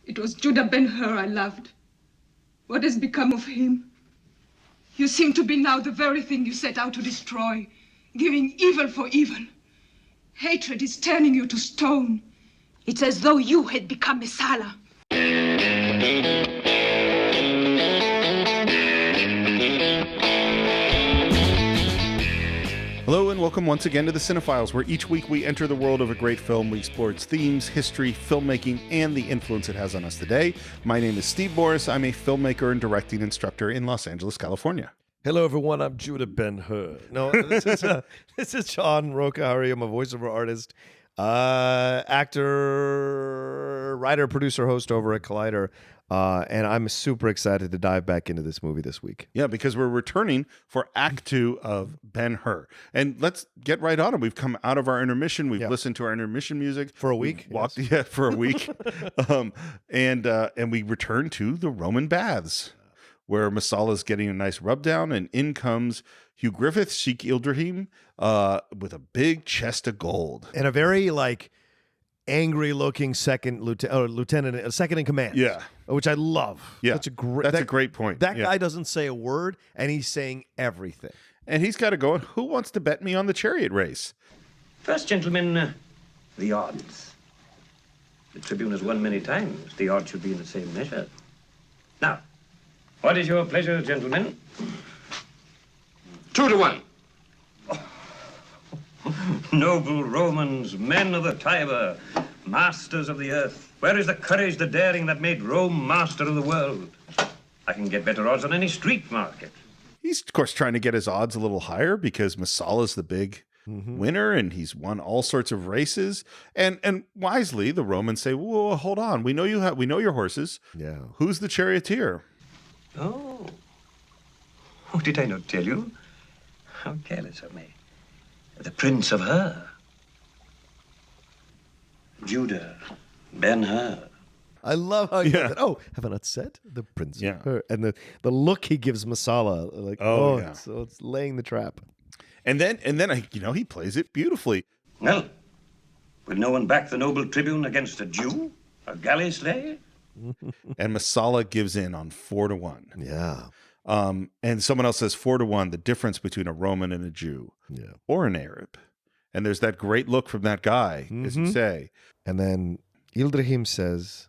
It was Judah Ben Hur I loved. What has become of him? You seem to be now the very thing you set out to destroy, giving evil for evil. Hatred is turning you to stone. It's as though you had become Messala. Hello and welcome once again to the Cine-Files, where each week we enter the world of a great film. We explore its themes, history, filmmaking, and the influence it has on us today. My name is Steve Morris. I'm a filmmaker and directing instructor in Los Angeles, California. Hello, everyone. I'm Judah Ben Hur. No, this is Sean Rokahari. I'm a voiceover artist, actor, writer, producer, host over at Collider. And I'm super excited to dive back into this movie this week. Yeah, because we're returning for Act 2 of Ben Hur. And let's get right on it. We've come out of our intermission. We've listened to our intermission music. For a week? For a week. And we return to the Roman baths, where Messala's getting a nice rub down, and in comes Hugh Griffith, Sheik Ildrahim, with a big chest of gold. And a very, angry-looking second in command. Yeah. Which I love. Yeah, that's a great point. That guy doesn't say a word, and he's saying everything. And he's got to go, who wants to bet me on the chariot race? First, gentlemen, the odds. The Tribune has won many times. The odds should be in the same measure. Now, what is your pleasure, gentlemen? 2-1. Noble Romans, men of the Tiber, masters of the earth. Where is the courage, the daring that made Rome master of the world? I can get better odds on any street market. He's, of course, trying to get his odds a little higher because Messala's the big winner, and he's won all sorts of races. And wisely, the Romans say, "Whoa, hold on. We know your horses. Yeah. Who's the charioteer?" Oh, did I not tell you? How careless of me. The Prince of Hur. Judah Ben Hur. I love how he does it. Oh, have I not said the Prince of Hur? And the look he gives Messala, it's laying the trap. And then he plays it beautifully. Well, will no one back the noble tribune against a Jew, a galley slave? And Messala gives in on 4-1. Yeah. And someone else says 4-1, the difference between a Roman and a Jew, or an Arab. And there's that great look from that guy, as you say. And then Ildrahim says,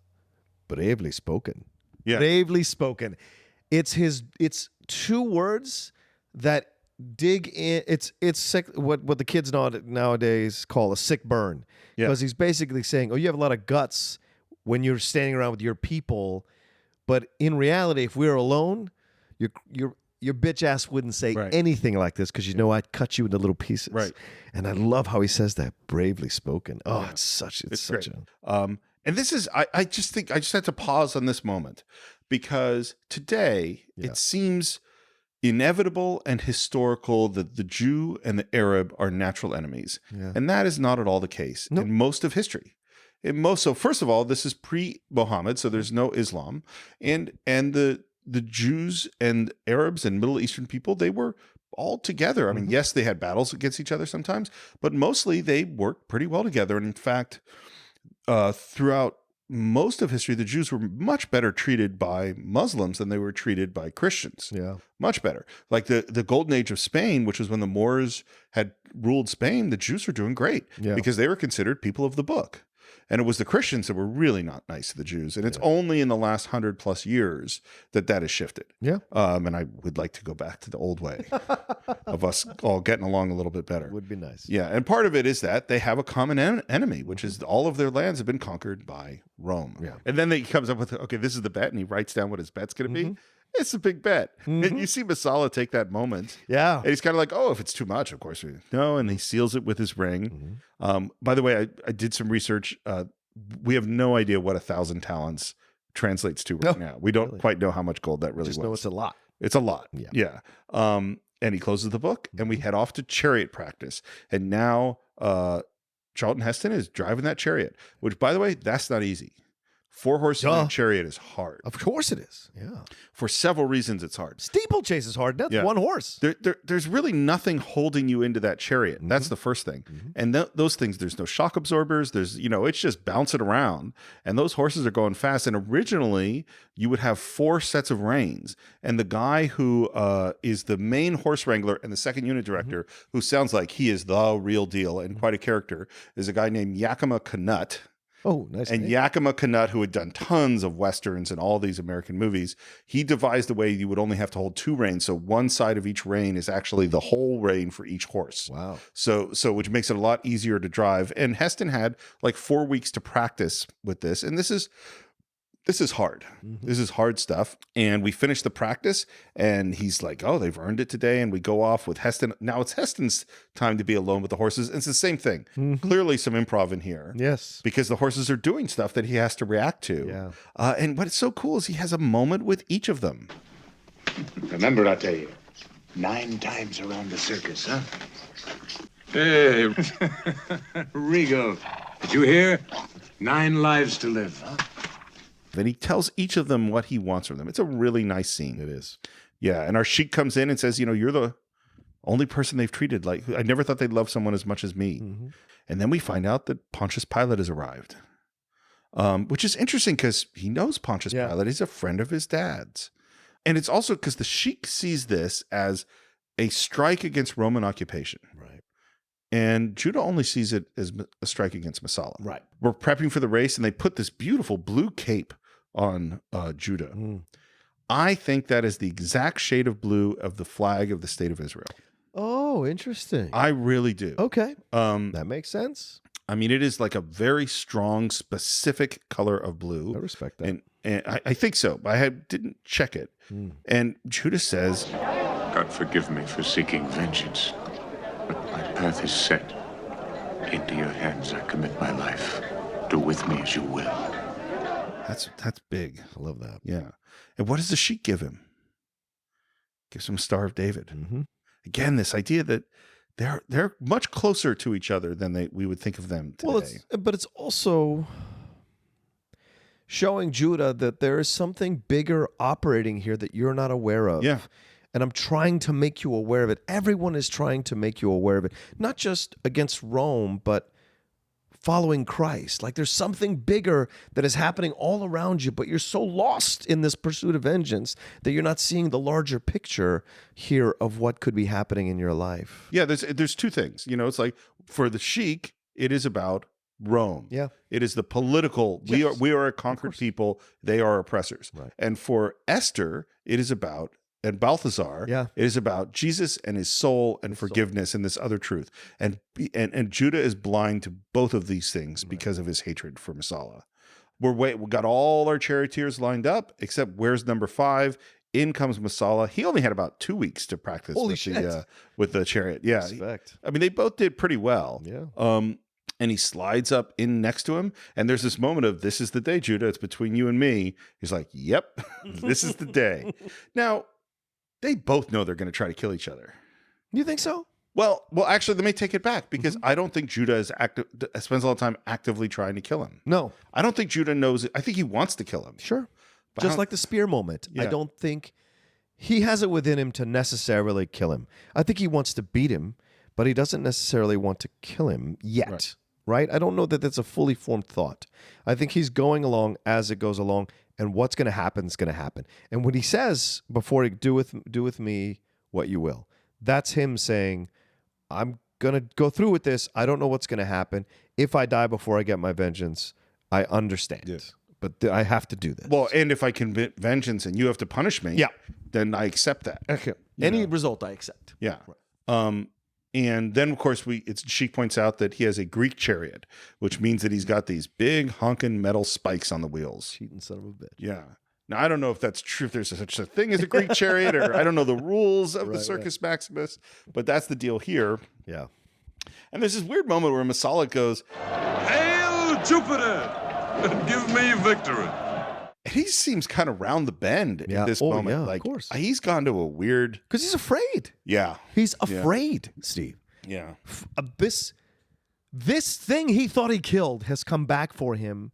"Bravely spoken." Yeah. Bravely spoken. It's two words that dig in. It's sick, what the kids nowadays call a sick burn. Because he's basically saying, you have a lot of guts when you're standing around with your people, but in reality, if we're alone, your bitch ass wouldn't say anything like this because I'd cut you into little pieces. Right. And I love how he says that, bravely spoken. Oh, it's such great. And this is, I just think, I just had to pause on this moment because today it seems inevitable and historical that the Jew and the Arab are natural enemies. Yeah. And that is not at all the case in most of history. So first of all, this is pre-Muhammad, so there's no Islam. And the Jews and Arabs and Middle Eastern people, they were all together. I mean, yes, they had battles against each other sometimes, but mostly they worked pretty well together. And in fact, throughout most of history, the Jews were much better treated by Muslims than they were treated by Christians. Yeah. Much better. Like the Golden Age of Spain, which was when the Moors had ruled Spain, the Jews were doing great because they were considered people of the book. And it was the Christians that were really not nice to the Jews. And it's only in the last 100+ years that has shifted. Yeah. And I would like to go back to the old way of us all getting along a little bit better. Would be nice. Yeah. And part of it is that they have a common enemy, which is all of their lands have been conquered by Rome. Yeah. And then he comes up with, this is the bet. And he writes down what his bet's going to be. It's a big bet. And you see Messala take that moment. Yeah. And he's kind of like, if it's too much, of course. No. And he seals it with his ring. By the way, I did some research. We have no idea what 1,000 talents translates to right now. We don't quite know how much gold that really was. Just know it's a lot. It's a lot. Yeah. And he closes the book and we head off to chariot practice. And now Charlton Heston is driving that chariot, which, by the way, that's not easy. 4 horses in a chariot is hard. Of course it is. Yeah. For several reasons, it's hard. Steeplechase is hard. That's one horse. There's really nothing holding you into that chariot. That's the first thing. And those things, there's no shock absorbers. There's, it's just bouncing around. And those horses are going fast. And originally, you would have 4 sets of reins. And the guy who is the main horse wrangler and the second unit director, who sounds like he is the real deal and quite a character, is a guy named Yakima Canutt. Oh, nice. And Yakima Canutt, who had done tons of Westerns and all these American movies, he devised a way you would only have to hold 2 reins. So one side of each rein is actually the whole rein for each horse. Wow. So which makes it a lot easier to drive. And Heston had like 4 weeks to practice with this. And this is hard. This is hard stuff. And we finished the practice and he's like, oh, they've earned it today. And we go off with Heston. Now it's Heston's time to be alone with the horses. And it's the same thing. Clearly some improv in here. Yes. Because the horses are doing stuff that he has to react to. Yeah. And what's so cool is he has a moment with each of them. Remember, I tell you, 9 times around the circus, huh? Hey, Rigo, did you hear? 9 lives to live, huh? And he tells each of them what he wants from them. It's a really nice scene. It is. Yeah. And our sheik comes in and says, you're the only person they've treated. Like, I never thought they'd love someone as much as me. And then we find out that Pontius Pilate has arrived, which is interesting because he knows Pontius Pilate. He's a friend of his dad's. And it's also because the sheik sees this as a strike against Roman occupation. Right. And Judah only sees it as a strike against Messala. Right. We're prepping for the race, and they put this beautiful blue cape on Judah. I think that is the exact shade of blue of the flag of the state of Israel. Oh, interesting. I really do. Okay. That makes sense. I mean, it is like a very strong, specific color of blue. I respect that. And I think so. I didn't check it. And Judah says, God forgive me for seeking vengeance, but my path is set. Into your hands I commit my life. Do with me as you will. That's big. I love that. Yeah. And what does the sheik give him? Gives him a Star of David. Again, this idea that they're much closer to each other than we would think of them today. Well, but it's also showing Judah that there is something bigger operating here that you're not aware of. Yeah. And I'm trying to make you aware of it. Everyone is trying to make you aware of it. Not just against Rome, but following Christ. Like there's something bigger that is happening all around you, but you're so lost in this pursuit of vengeance that you're not seeing the larger picture here of what could be happening in your life. Yeah, there's 2 things. It's like for the sheik, it is about Rome. Yeah. It is the political, we are a conquered people, they are oppressors. Right. And for Esther, it is about, and Balthazar, it is about Jesus and his soul and forgiveness and this other truth. And Judah is blind to both of these things because of his hatred for Messala. We got all our charioteers lined up, except where's number 5? In comes Messala. He only had about 2 weeks to practice with the chariot. Yeah. Respect. I mean, they both did pretty well. Yeah. And he slides up in next to him. And there's this moment of, this is the day, Judah. It's between you and me. He's like, yep, this is the day. Now, they both know they're going to try to kill each other. You think so? Well, actually, let me take it back because I don't think Judah spends a lot of time actively trying to kill him. No. I don't think Judah knows it. I think he wants to kill him. Sure. Just like the spear moment. Yeah. I don't think he has it within him to necessarily kill him. I think he wants to beat him, but he doesn't necessarily want to kill him yet. Right? I don't know that that's a fully formed thought. I think he's going along as it goes along, and what's going to happen is going to happen. And when he says, before he do with me what you will, that's him saying, I'm going to go through with this. I don't know what's going to happen. If I die before I get my vengeance, I understand. Yeah. But I have to do this. Well, and if I can vengeance and you have to punish me, then I accept that. Okay. Any result I accept. Yeah. And then, of course, Sheik points out that he has a Greek chariot, which means that he's got these big honking metal spikes on the wheels. Cheating son of a bitch. Yeah. Now, I don't know if that's true, if there's such a thing as a Greek chariot, or I don't know the rules of the Circus Maximus, but that's the deal here. Yeah. And there's this weird moment where Messala goes, Hail Jupiter! Give me victory. And he seems kind of round the bend at this moment. Yeah, like, of course. He's gone to a weird... Because he's afraid. Yeah. He's afraid, Steve. Yeah. This thing he thought he killed has come back for him.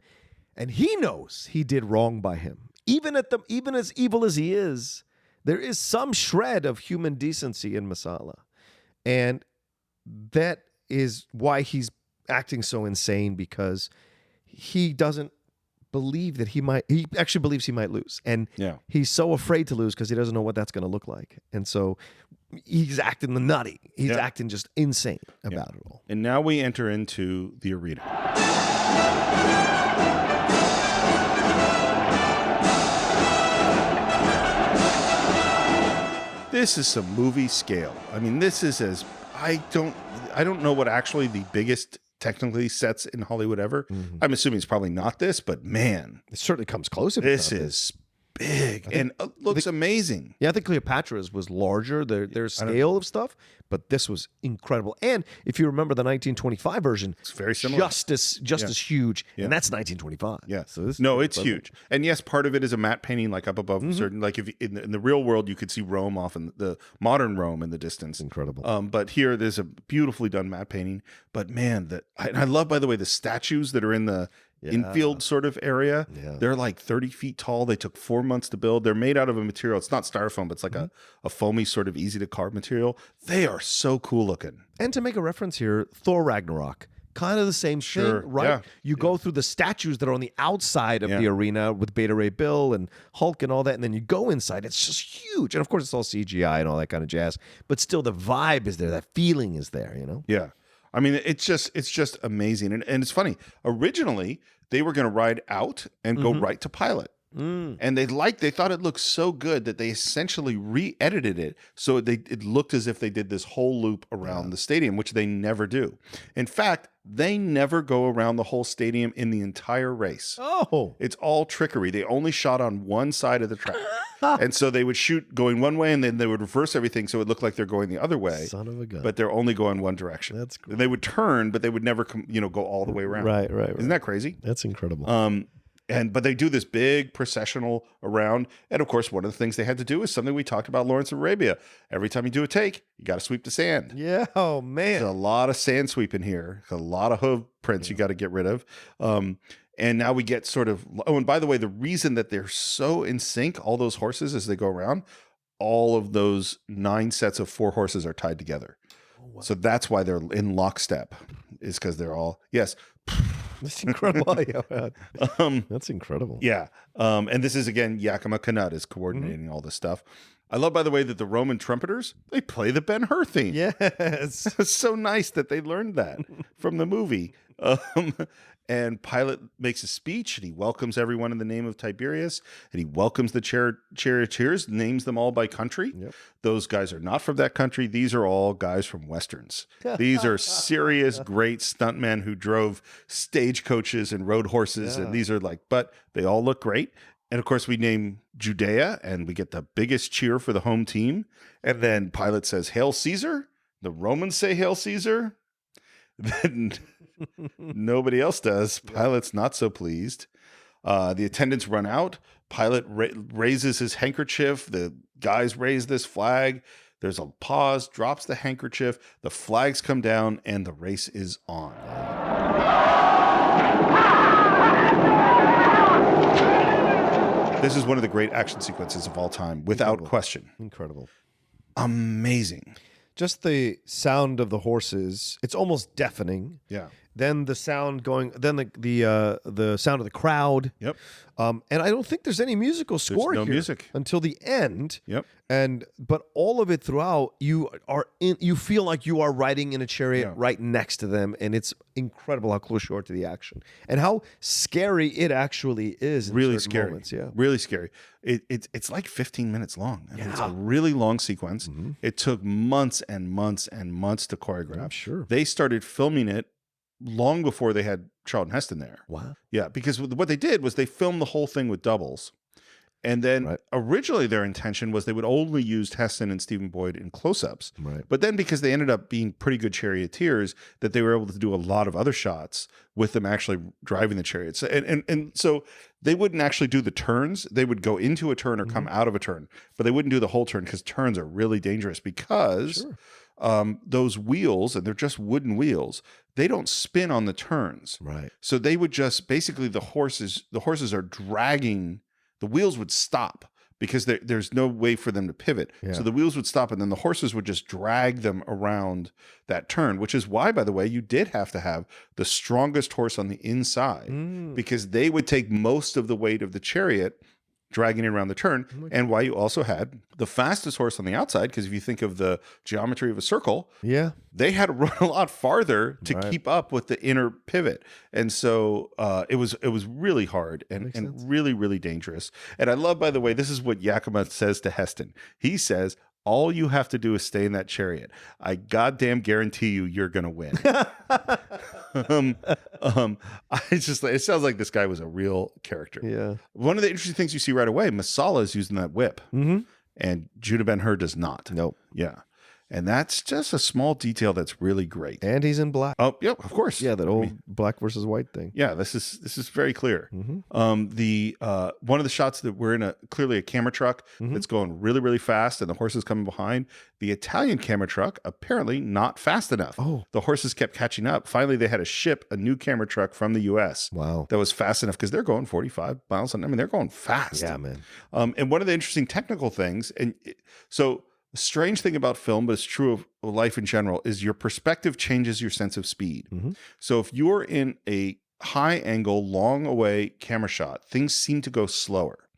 And he knows he did wrong by him. Even as evil as he is, there is some shred of human decency in Messala. And that is why he's acting so insane, because he doesn't believe that he actually believes he might lose. And he's so afraid to lose because he doesn't know what that's going to look like. And so he's acting the nutty. He's acting just insane about it all. And now we enter into the arena. This is some movie scale. I mean, this is I don't know what actually the biggest technically sets in Hollywood ever. I'm assuming it's probably not this, but man, it certainly comes close. This is big and looks amazing. Yeah, I think Cleopatra's was larger, their scale of stuff, but this was incredible. And if you remember the 1925 version, it's very similar, just as huge, and that's 1925. Yeah, so this it's huge. And yes, part of it is a matte painting, like up above certain. Like if in the real world, you could see Rome off in the modern Rome in the distance. Incredible. But here there's a beautifully done matte painting. But man, I love, by the way, the statues that are in the infield sort of area. They're like 30 feet tall. They took 4 months to build. They're made out of a material. It's not styrofoam, but it's like a foamy sort of easy to carve material. They are so cool looking. And to make a reference here, Thor Ragnarok, kind of the same thing, right? Yeah. You go through the statues that are on the outside of the arena with Beta Ray Bill and Hulk and all that, and then you go inside. It's just huge. And of course, it's all CGI and all that kind of jazz, but still the vibe is there. That feeling is there, you know? Yeah. I mean, it's just amazing. And it's funny. Originally, they were going to ride out and go right to Pilate. And they thought it looked so good that they essentially re-edited it so it looked as if they did this whole loop around the stadium, which they never do. In fact, they never go around the whole stadium in the entire race. Oh. It's all trickery. They only shot on one side of the track. And so they would shoot going one way, and then they would reverse everything so it looked like they're going the other way. Son of a gun. But they're only going one direction. That's cool. And they would turn, but they would never go all the way around. Right. Isn't that crazy? That's incredible. But they do this big processional around. And of course, one of the things they had to do is something we talked about Lawrence of Arabia. Every time you do a take, you got to sweep the sand. Yeah. Oh, man. There's a lot of sand sweeping here. A lot of hoof prints you got to get rid of. And now we get sort of, and by the way, the reason that they're so in sync, all those horses as they go around, all of those 9 sets of 4 horses are tied together. Oh, wow. So that's why they're in lockstep, is because they're all, That's incredible. That's incredible. Yeah. And this is, again, Yakima Kanut is coordinating all this stuff. I love, by the way, that the Roman trumpeters, they play the Ben Hur theme. Yes. It's so nice that they learned that from the movie. And Pilate makes a speech, and he welcomes everyone in the name of Tiberius, and he welcomes the charioteers, names them all by country. Yep. Those guys are not from that country. These are all guys from Westerns. These are serious, great stuntmen who drove stagecoaches and rode horses, and these are but they all look great. And of course, we name Judea, and we get the biggest cheer for the home team. And then Pilate says, "Hail Caesar." The Romans say, "Hail Caesar." Then nobody else does. Pilate's not so pleased. The attendants run out. Pilate raises his handkerchief. The guys raise this flag. There's a pause, drops the handkerchief. The flags come down, and the race is on. This is one of the great action sequences of all time, without question. Incredible. Amazing. Just the sound of the horses, it's almost deafening. Yeah. Then the sound going, then the sound of the crowd. Yep. And I don't think there's any musical score no here music until the end. Yep. But all of it throughout, you feel like you are riding in a chariot right next to them, and it's incredible how close you are to the action and how scary it actually is. In really certain scary. moments. Yeah. Really scary. It's like 15 minutes long. I mean, it's a really long sequence. It took months and months and months to choreograph. I'm sure. They started filming it long before they had Charlton Heston there. Wow. Yeah, because what they did was they filmed the whole thing with doubles. And then originally their intention was they would only use Heston and Stephen Boyd in close-ups. Right. But then because they ended up being pretty good charioteers, that they were able to do a lot of other shots with them actually driving the chariots. And so they wouldn't actually do the turns. They would go into a turn or come out of a turn. But they wouldn't do the whole turn because turns are really dangerous because those wheels, and they're just wooden wheels, they don't spin on the turns. Right. So they would just basically the horses are dragging, the wheels would stop because there's no way for them to pivot. Yeah. So the wheels would stop and then the horses would just drag them around that turn, which is why, by the way, you did have to have the strongest horse on the inside because they would take most of the weight of the chariot dragging it around the turn, and why you also had the fastest horse on the outside, because if you think of the geometry of a circle, they had to run a lot farther to keep up with the inner pivot. And so it was really hard and really, really dangerous. And I love, by the way, this is what Yakima says to Heston. He says, all you have to do is stay in that chariot. I goddamn guarantee you're going to win. It sounds like this guy was a real character. Yeah. One of the interesting things you see right away, Messala is using that whip, and Judah Ben Hur does not. Nope. Yeah. And that's just a small detail that's really great. And he's in black. Oh, yep, of course. Yeah, that old black versus white thing. Yeah, this is very clear. The one of the shots that we're in clearly a camera truck that's going really, really fast, and the horses coming behind. The Italian camera truck apparently not fast enough. Oh, the horses kept catching up. Finally, they had to ship a new camera truck from the U.S. Wow, that was fast enough because they're going 45 miles an hour. I mean, they're going fast. Yeah, man. And one of the interesting technical things, so. The strange thing about film, but it's true of life in general, is your perspective changes your sense of speed. So if you're in a high angle, long away camera shot, things seem to go slower.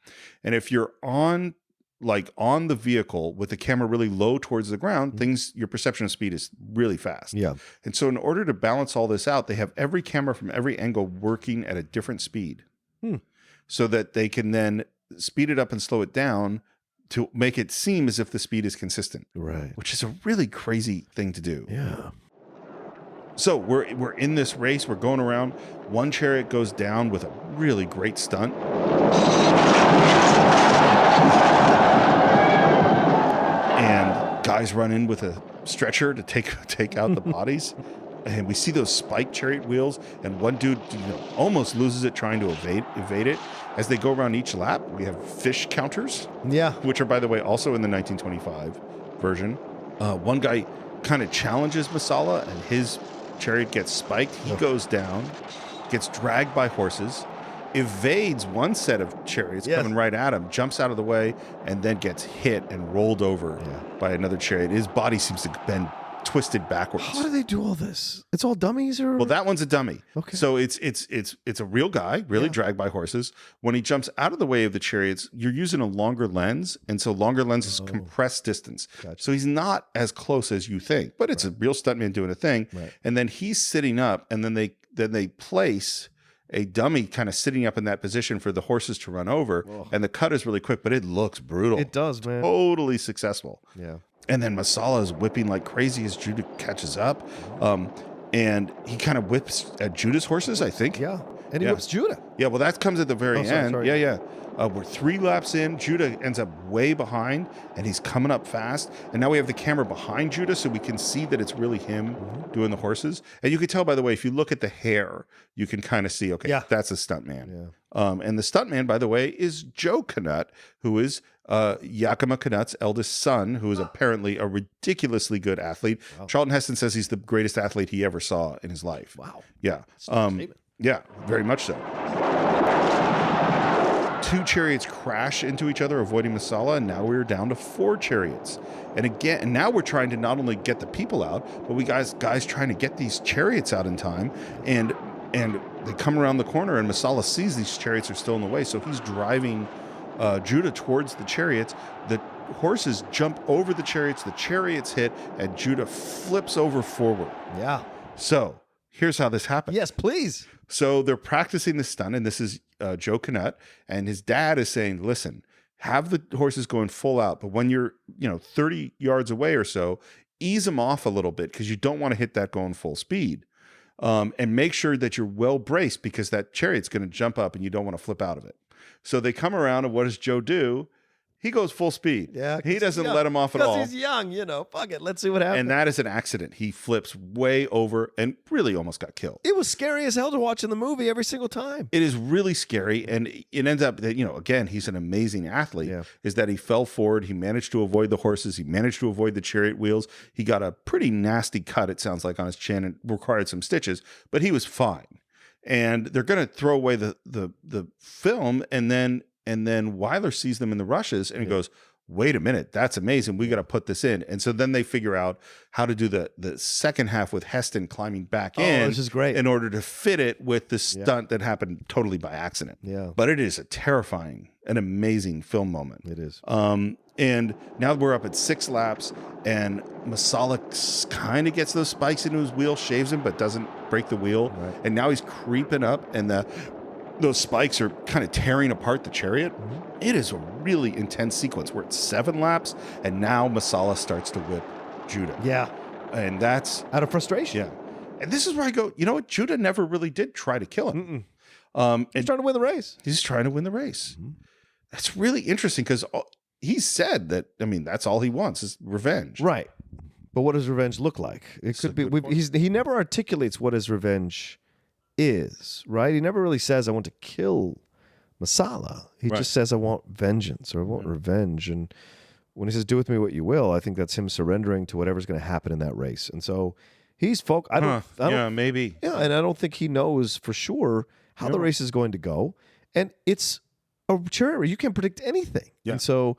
And if you're on the vehicle with the camera really low towards the ground, your perception of speed is really fast. Yeah. And so in order to balance all this out, they have every camera from every angle working at a different speed so that they can then speed it up and slow it down to make it seem as if the speed is consistent. Right. Which is a really crazy thing to do. Yeah. So we're in this race. We're going around. One chariot goes down with a really great stunt. And guys run in with a stretcher to take out the bodies. And we see those spiked chariot wheels, and one dude almost loses it trying to evade it. As they go around each lap, we have fish counters, which are, by the way, also in the 1925 version. One guy kind of challenges Messala, and his chariot gets spiked. He goes down, gets dragged by horses, evades one set of chariots coming right at him, jumps out of the way, and then gets hit and rolled over by another chariot. His body seems to bend twisted backwards. How do they do all this? It's all dummies, or? Well, that one's a dummy. Okay. So it's a real guy, really dragged by horses. When he jumps out of the way of the chariots, you're using a longer lens, and so longer lenses compress distance. Gotcha. So he's not as close as you think, but it's a real stuntman doing a thing. Right. And then he's sitting up, and then they place a dummy kind of sitting up in that position for the horses to run over. Whoa. And the cut is really quick, but it looks brutal. It does, man. Totally successful. Yeah. And then Messala is whipping like crazy as Judah catches up. And he kind of whips at Judah's horses, I think. Yeah. And he whips Judah. Yeah, well, that comes at the very end. Sorry. Yeah. We're 3 laps in. Judah ends up way behind, and he's coming up fast. And now we have the camera behind Judah, so we can see that it's really him doing the horses. And you can tell, by the way, if you look at the hair, you can kind of see, that's a stuntman. Yeah. And the stuntman, by the way, is Joe Knut, who is Yakima Knut's eldest son, who is apparently a ridiculously good athlete. Wow. Charlton Heston says he's the greatest athlete he ever saw in his life. Wow. Yeah. Yeah, very much so. 2 chariots crash into each other, avoiding Messala, and now we're down to 4 chariots. And now we're trying to not only get the people out, but we guys trying to get these chariots out in time. And they come around the corner, and Messala sees these chariots are still in the way, so he's driving Judah towards the chariots. The horses jump over the chariots hit, and Judah flips over forward. Yeah. So here's how this happened. Yes, please. So they're practicing this stunt, and this is Joe Knut, and his dad is saying, listen, have the horses going full out, but when you're 30 yards away or so, ease them off a little bit because you don't want to hit that going full speed. And make sure that you're well braced because that chariot's going to jump up and you don't want to flip out of it. So they come around, and what does Joe do? he goes full speed. Yeah, he doesn't let him off at all. Because he's young, fuck it. Let's see what happens. And that is an accident. He flips way over and really almost got killed. It was scary as hell to watch in the movie every single time. It is really scary. And it ends up that, again, he's an amazing athlete, is that he fell forward. He managed to avoid the horses. He managed to avoid the chariot wheels. He got a pretty nasty cut, it sounds like, on his chin and required some stitches, but he was fine. And they're going to throw away the film. And then Wyler sees them in the rushes and he goes, wait a minute, that's amazing. We got to put this in. And so then they figure out how to do the second half with Heston climbing back in. This is great. In order to fit it with the stunt that happened totally by accident. Yeah. But it is a terrifying, an amazing film moment. It is. And now we're up at 6 laps, and Messala kind of gets those spikes into his wheel, shaves him, but doesn't break the wheel. Right. And now he's creeping up, and those spikes are kind of tearing apart the chariot. Mm-hmm. It is a really intense sequence. We're at 7 laps, and now Messala starts to whip Judah. Yeah. And that's... out of frustration. Yeah. And this is where I go, you know what? Judah never really did try to kill him. He's trying to win the race. He's trying to win the race. Mm-hmm. That's really interesting because he said that, that's all he wants is revenge. Right. But what does revenge look like? It could be... he never articulates what his revenge is, right? He never really says, I want to kill Messala. He just says, I want vengeance or I want revenge. And when he says, do with me what you will, I think that's him surrendering to whatever's going to happen in that race. And so he's I don't maybe. Yeah, and I don't think he knows for sure how the race is going to go. And it's a chariot race. You can't predict anything. Yeah. And so,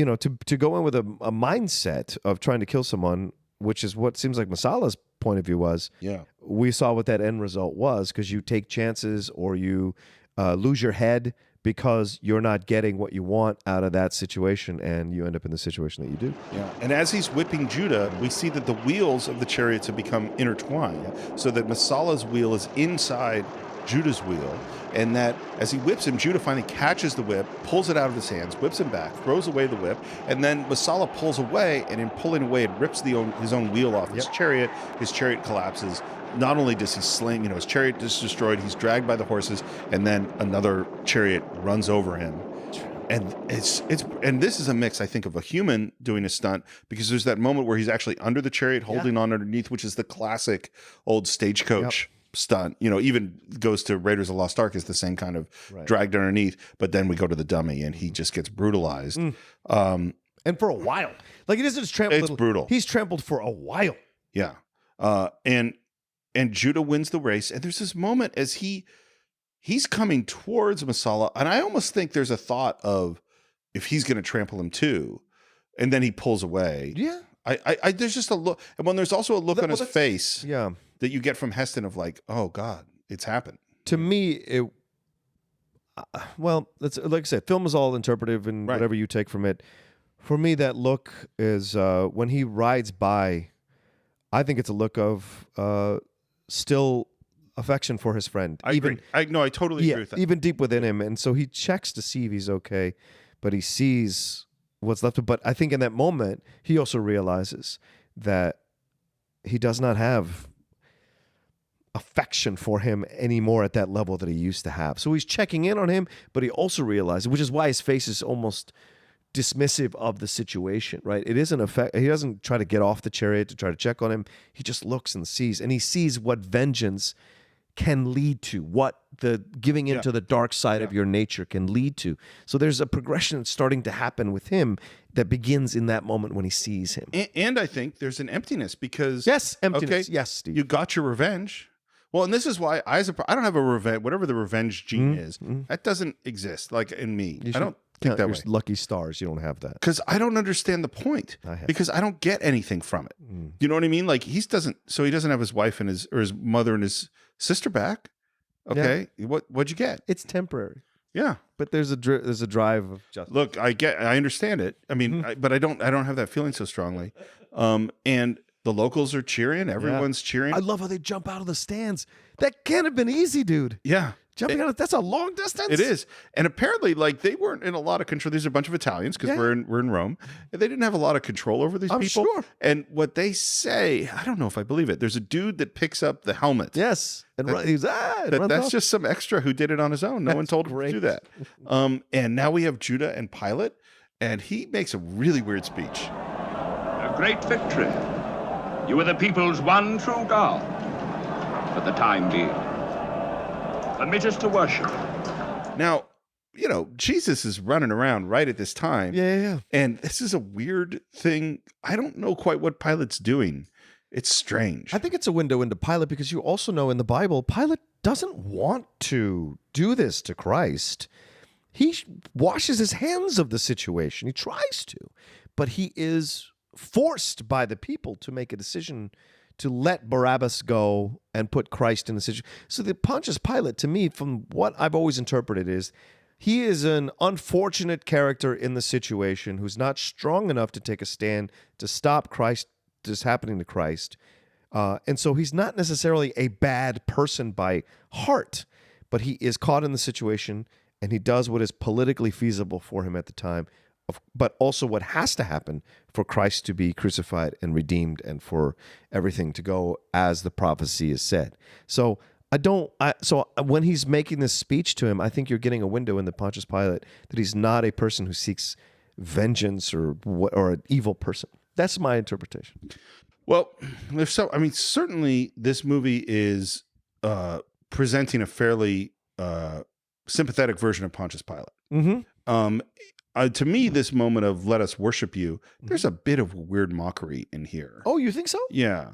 to go in with a mindset of trying to kill someone, which is what seems like Messala's point of view was. Yeah. We saw what that end result was because you take chances or you lose your head because you're not getting what you want out of that situation and you end up in the situation that you do. Yeah. And as he's whipping Judah, we see that the wheels of the chariots have become intertwined so that Messala's wheel is inside Judah's wheel, and that as he whips him, Judah finally catches the whip, pulls it out of his hands, whips him back, throws away the whip, and then Messala pulls away, and in pulling away, it rips his own wheel off his chariot. His chariot collapses. Not only does he sling, his chariot is destroyed, he's dragged by the horses, and then another chariot runs over him. And and this is a mix, I think, of a human doing a stunt, because there's that moment where he's actually under the chariot, holding on underneath, which is the classic old stagecoach stunt. Even goes to Raiders of the Lost Ark, is the same kind of dragged underneath, but then we go to the dummy and he just gets brutalized. And for a while. Like, he doesn't just trample. It's brutal. He's trampled for a while. Yeah. And Judah wins the race, and there's this moment as he's coming towards Messala, and I almost think there's a thought of if he's going to trample him too, and then he pulls away. Yeah. I there's just a look, and when there's also a look on his face that you get from Heston of like, oh God, it's happened. To me, that's, like I said, film is all interpretive and whatever you take from it. For me, that look is when he rides by, I think it's a look of still affection for his friend. I agree. I totally agree with that. Even deep within him. And so he checks to see if he's okay, but he sees what's left. But I think in that moment, he also realizes that he does not have affection for him anymore at that level that he used to have. So he's checking in on him, but he also realizes, which is why his face is almost dismissive of the situation, right? It isn't he doesn't try to get off the chariot to try to check on him. He just looks and he sees what vengeance can lead to, what the giving into the dark side of your nature can lead to. So there's a progression starting to happen with him that begins in that moment when he sees him. And I think there's an emptiness because emptiness. Okay, yes, Steve. You got your revenge. Well, and this is why I don't have a revenge. Whatever the revenge gene is, that doesn't exist. Like in me, I don't think that way. Lucky stars, you don't have that. Because I don't understand the point. Because I don't get anything from it. You know what I mean? Like he doesn't have his wife and his mother and his sister back. Okay, what'd you get? It's temporary. Yeah, but there's a drive of justice. Look, I understand it. I mean, but I don't have that feeling so strongly. And the locals are cheering. Everyone's cheering. I love how they jump out of the stands. That can't have been easy, dude. Yeah. Jumping out, that's a long distance. It is. And apparently, like, they weren't in a lot of control. These are a bunch of Italians because we're in Rome. And they didn't have a lot of control over these people. Sure. And what they say, I don't know if I believe it. There's a dude that picks up the helmet. Yes. And that's just some extra who did it on his own. No one told him to do that. And now we have Judah and Pilate. and he makes a really weird speech. A great victory. You are the people's one true God. For the time being. Permit us to worship. Now, you know, Jesus is running around right at this time. Yeah. And this is a weird thing. I don't know quite what Pilate's doing. It's strange. I think it's a window into Pilate because you also know in the Bible, Pilate doesn't want to do this to Christ. He washes his hands of the situation. He tries to, but he is forced by the people to make a decision to let Barabbas go and put Christ in the situation. So the Pontius Pilate, to me, from what I've always interpreted, is he is an unfortunate character in the situation who's not strong enough to take a stand to stop Christ, this happening to Christ. And so he's not necessarily a bad person by heart, but he is caught in the situation and he does what is politically feasible for him at the time, but also what has to happen for Christ to be crucified and redeemed and for everything to go as the prophecy is said. So so when he's making this speech to him, I think you're getting a window in the Pontius Pilate that he's not a person who seeks vengeance or an evil person. That's my interpretation. Well, certainly this movie is presenting a fairly sympathetic version of Pontius Pilate. Mm-hmm. To me, this moment of "let us worship you," there's a bit of weird mockery in here. Oh, you think so? Yeah.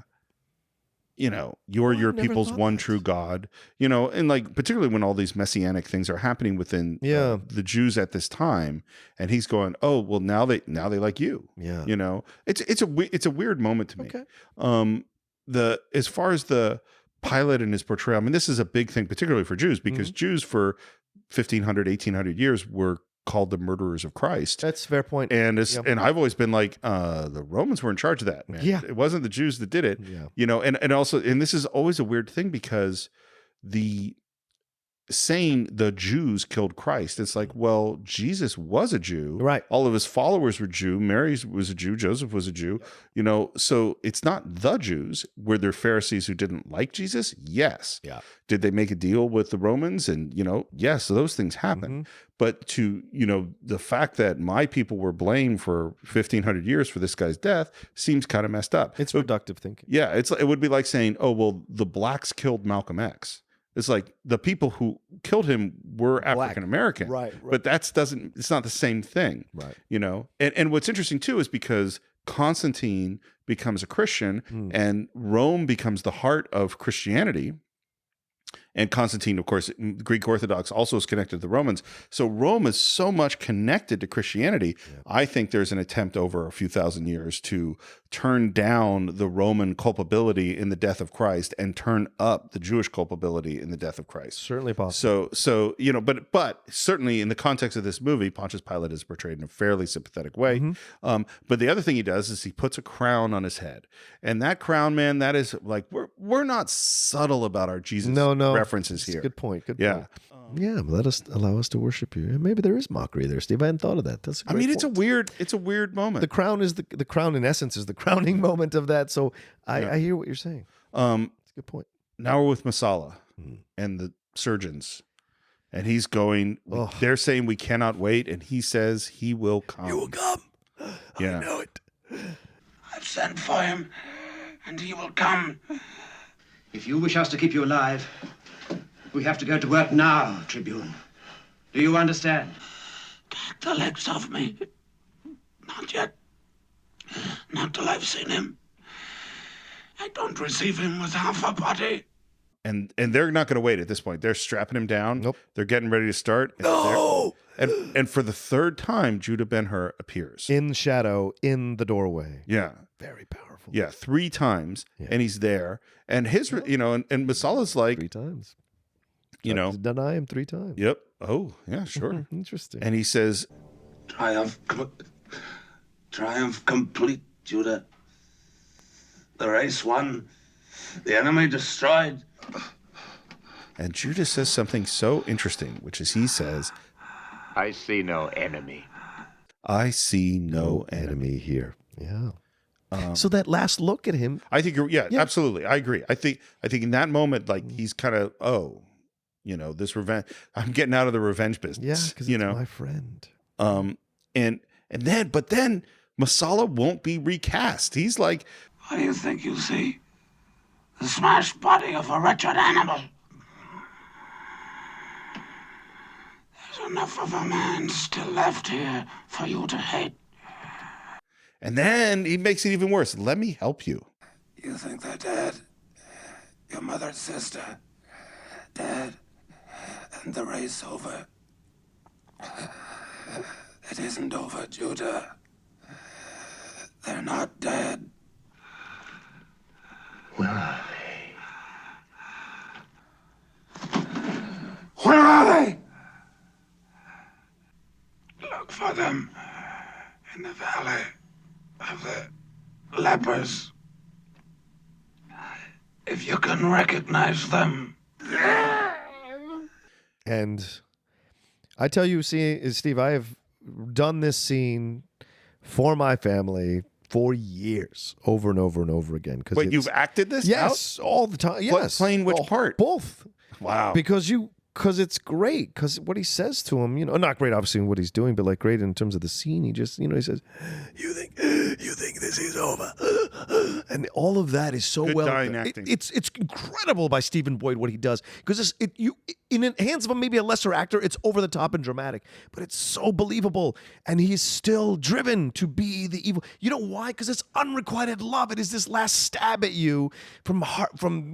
You know, you're your people's one true God, you know, and like, particularly when all these messianic things are happening within the Jews at this time. And he's going, oh, well, now they like you. Yeah. You know, it's a weird moment to me. Okay. As far as the Pilate and his portrayal, I mean, this is a big thing, particularly for Jews, because Jews for 1500, 1800 years were called the murderers of Christ. That's a fair point. And and I've always been like, the Romans were in charge of that, man. Yeah. It wasn't the Jews that did it. Yeah. You know, and also, and this is always a weird thing because saying the Jews killed Christ, it's like, well, Jesus was a Jew. Right. All of his followers were Jew. Mary was a Jew. Joseph was a Jew. You know, so it's not the Jews. Were there Pharisees who didn't like Jesus? Yes. Yeah. Did they make a deal with the Romans? And, you know, yes, so those things happen. But the fact that my people were blamed for 1500 years for this guy's death seems kind of messed up. It's reductive thinking. Yeah. It would be like saying, oh, well, the blacks killed Malcolm X. It's like the people who killed him were African American, right? But it's not the same thing, right? You know, and what's interesting too is because Constantine becomes a Christian and Rome becomes the heart of Christianity. And Constantine, of course, Greek Orthodox, also is connected to the Romans. So Rome is so much connected to Christianity. Yeah. I think there's an attempt over a few thousand years to turn down the Roman culpability in the death of Christ and turn up the Jewish culpability in the death of Christ. Certainly possible. So you know, but certainly in the context of this movie, Pontius Pilate is portrayed in a fairly sympathetic way. But the other thing he does is he puts a crown on his head, and that crown, man, that is like we're not subtle about our Jesus references here. Good point. Good point. Yeah, allow us to worship you. And maybe there is mockery there, Steve. I hadn't thought of that. That's a great point. It's a weird moment. The crown is the crown in essence is the crowning moment of that. So I hear what you're saying. That's a good point. Now we're with Messala and the surgeons. And he's going, they're saying we cannot wait, and he says he will come. He will come. Yeah. I know it. I've sent for him, and he will come. If you wish us to keep you alive, we have to go to work now, Tribune. Do you understand? Take the legs off me. Not yet. Not till I've seen him. I don't receive him with half a body. And they're not going to wait at this point. They're strapping him down. Nope. They're getting ready to start. No! And for the third time, Judah Ben Hur appears. In shadow, in the doorway. Yeah. Very powerful. Yeah, 3 times. Yeah. And he's there. And his, you know, and Messala's like... 3 times. You know. Deny him 3 times. Yep. Oh, yeah, sure. Interesting. And he says... Triumph complete, Judah. The race won. The enemy destroyed. And Judah says something so interesting, which is he says... I see no enemy. I see no enemy here. Yeah. So that last look at him... I think absolutely. I agree. I think in that moment, like, he's kind of, you know, this revenge... I'm getting out of the revenge business. Yeah, because it's my friend. And But then Messala won't be recast. He's like, What do you think you see? The smashed body of a wretched animal. There's enough of a man still left here for you to hate. and then he makes it even worse. Let me help you. You think they're dead? Your mother's sister, dead, and the race over. It isn't over, Judah. They're not dead. Where are they? Where are they? Look for them in the valley of the lepers. If you can recognize them. And I tell you, Steve, I have done this scene for my family for years, over and over and over again. Wait, you've acted this? Yes, all the time. Yes, playing which part? Both. Wow. Because it's great. Because what he says to him, not great, obviously, in what he's doing, but like great in terms of the scene. He just, he says, "You think this is over?" And all of that is so Good well dying done. acting. It's incredible by Stephen Boyd what he does, because in the hands of maybe a lesser actor, it's over the top and dramatic, but it's so believable, and he's still driven to be the evil. You know why? Because it's unrequited love. It is this last stab at you from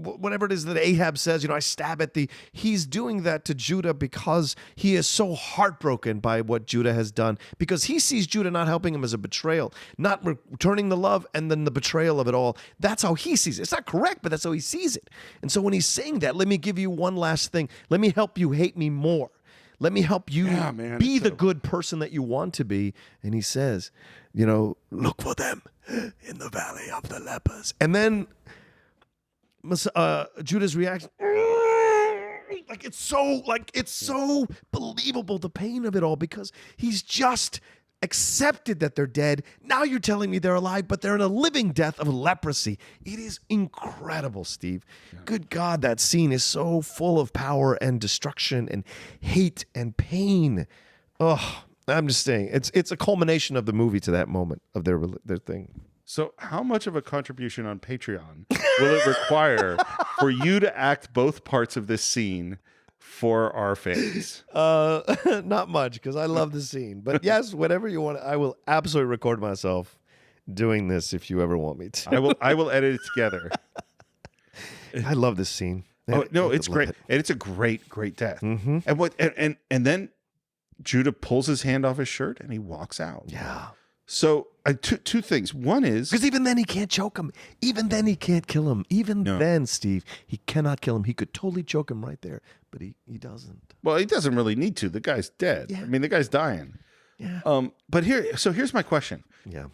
whatever it is that Ahab says. I stab at thee. He's doing that to Judah because he is so heartbroken by what Judah has done, because he sees Judah not helping him as a betrayal, not returning the love, and then the betrayal of it all. That's how he sees it. It's not correct, but that's how he sees it. And so when he's saying that, let me give you one last thing. Let me help you hate me more. Let me help you be the good person that you want to be. And he says, look for them in the valley of the lepers. And then Judah's reaction, it's so believable, the pain of it all, because he's just accepted that they're dead. Now you're telling me they're alive, but they're in a living death of leprosy. It is incredible, Steve. Yeah. Good God, that scene is so full of power and destruction and hate and pain. Oh, I'm just saying, it's a culmination of the movie to that moment of their thing. So how much of a contribution on Patreon will it require for you to act both parts of this scene for our fans? Not much, because I love the scene. But yes, whatever you want, I will absolutely record myself doing this if you ever want me to. I will edit it together. I love this scene. Oh no, it's great. And it's a great death. Mm-hmm. And then Judah pulls his hand off his shirt and he walks out. Yeah. So two things. One is, because even then he can't choke him. Even then he can't kill him. Then, Steve, he cannot kill him. He could totally choke him right there, but he doesn't. Well, he doesn't really need to. The guy's dead. Yeah. I mean, the guy's dying. Yeah. But here's my question. Yeah.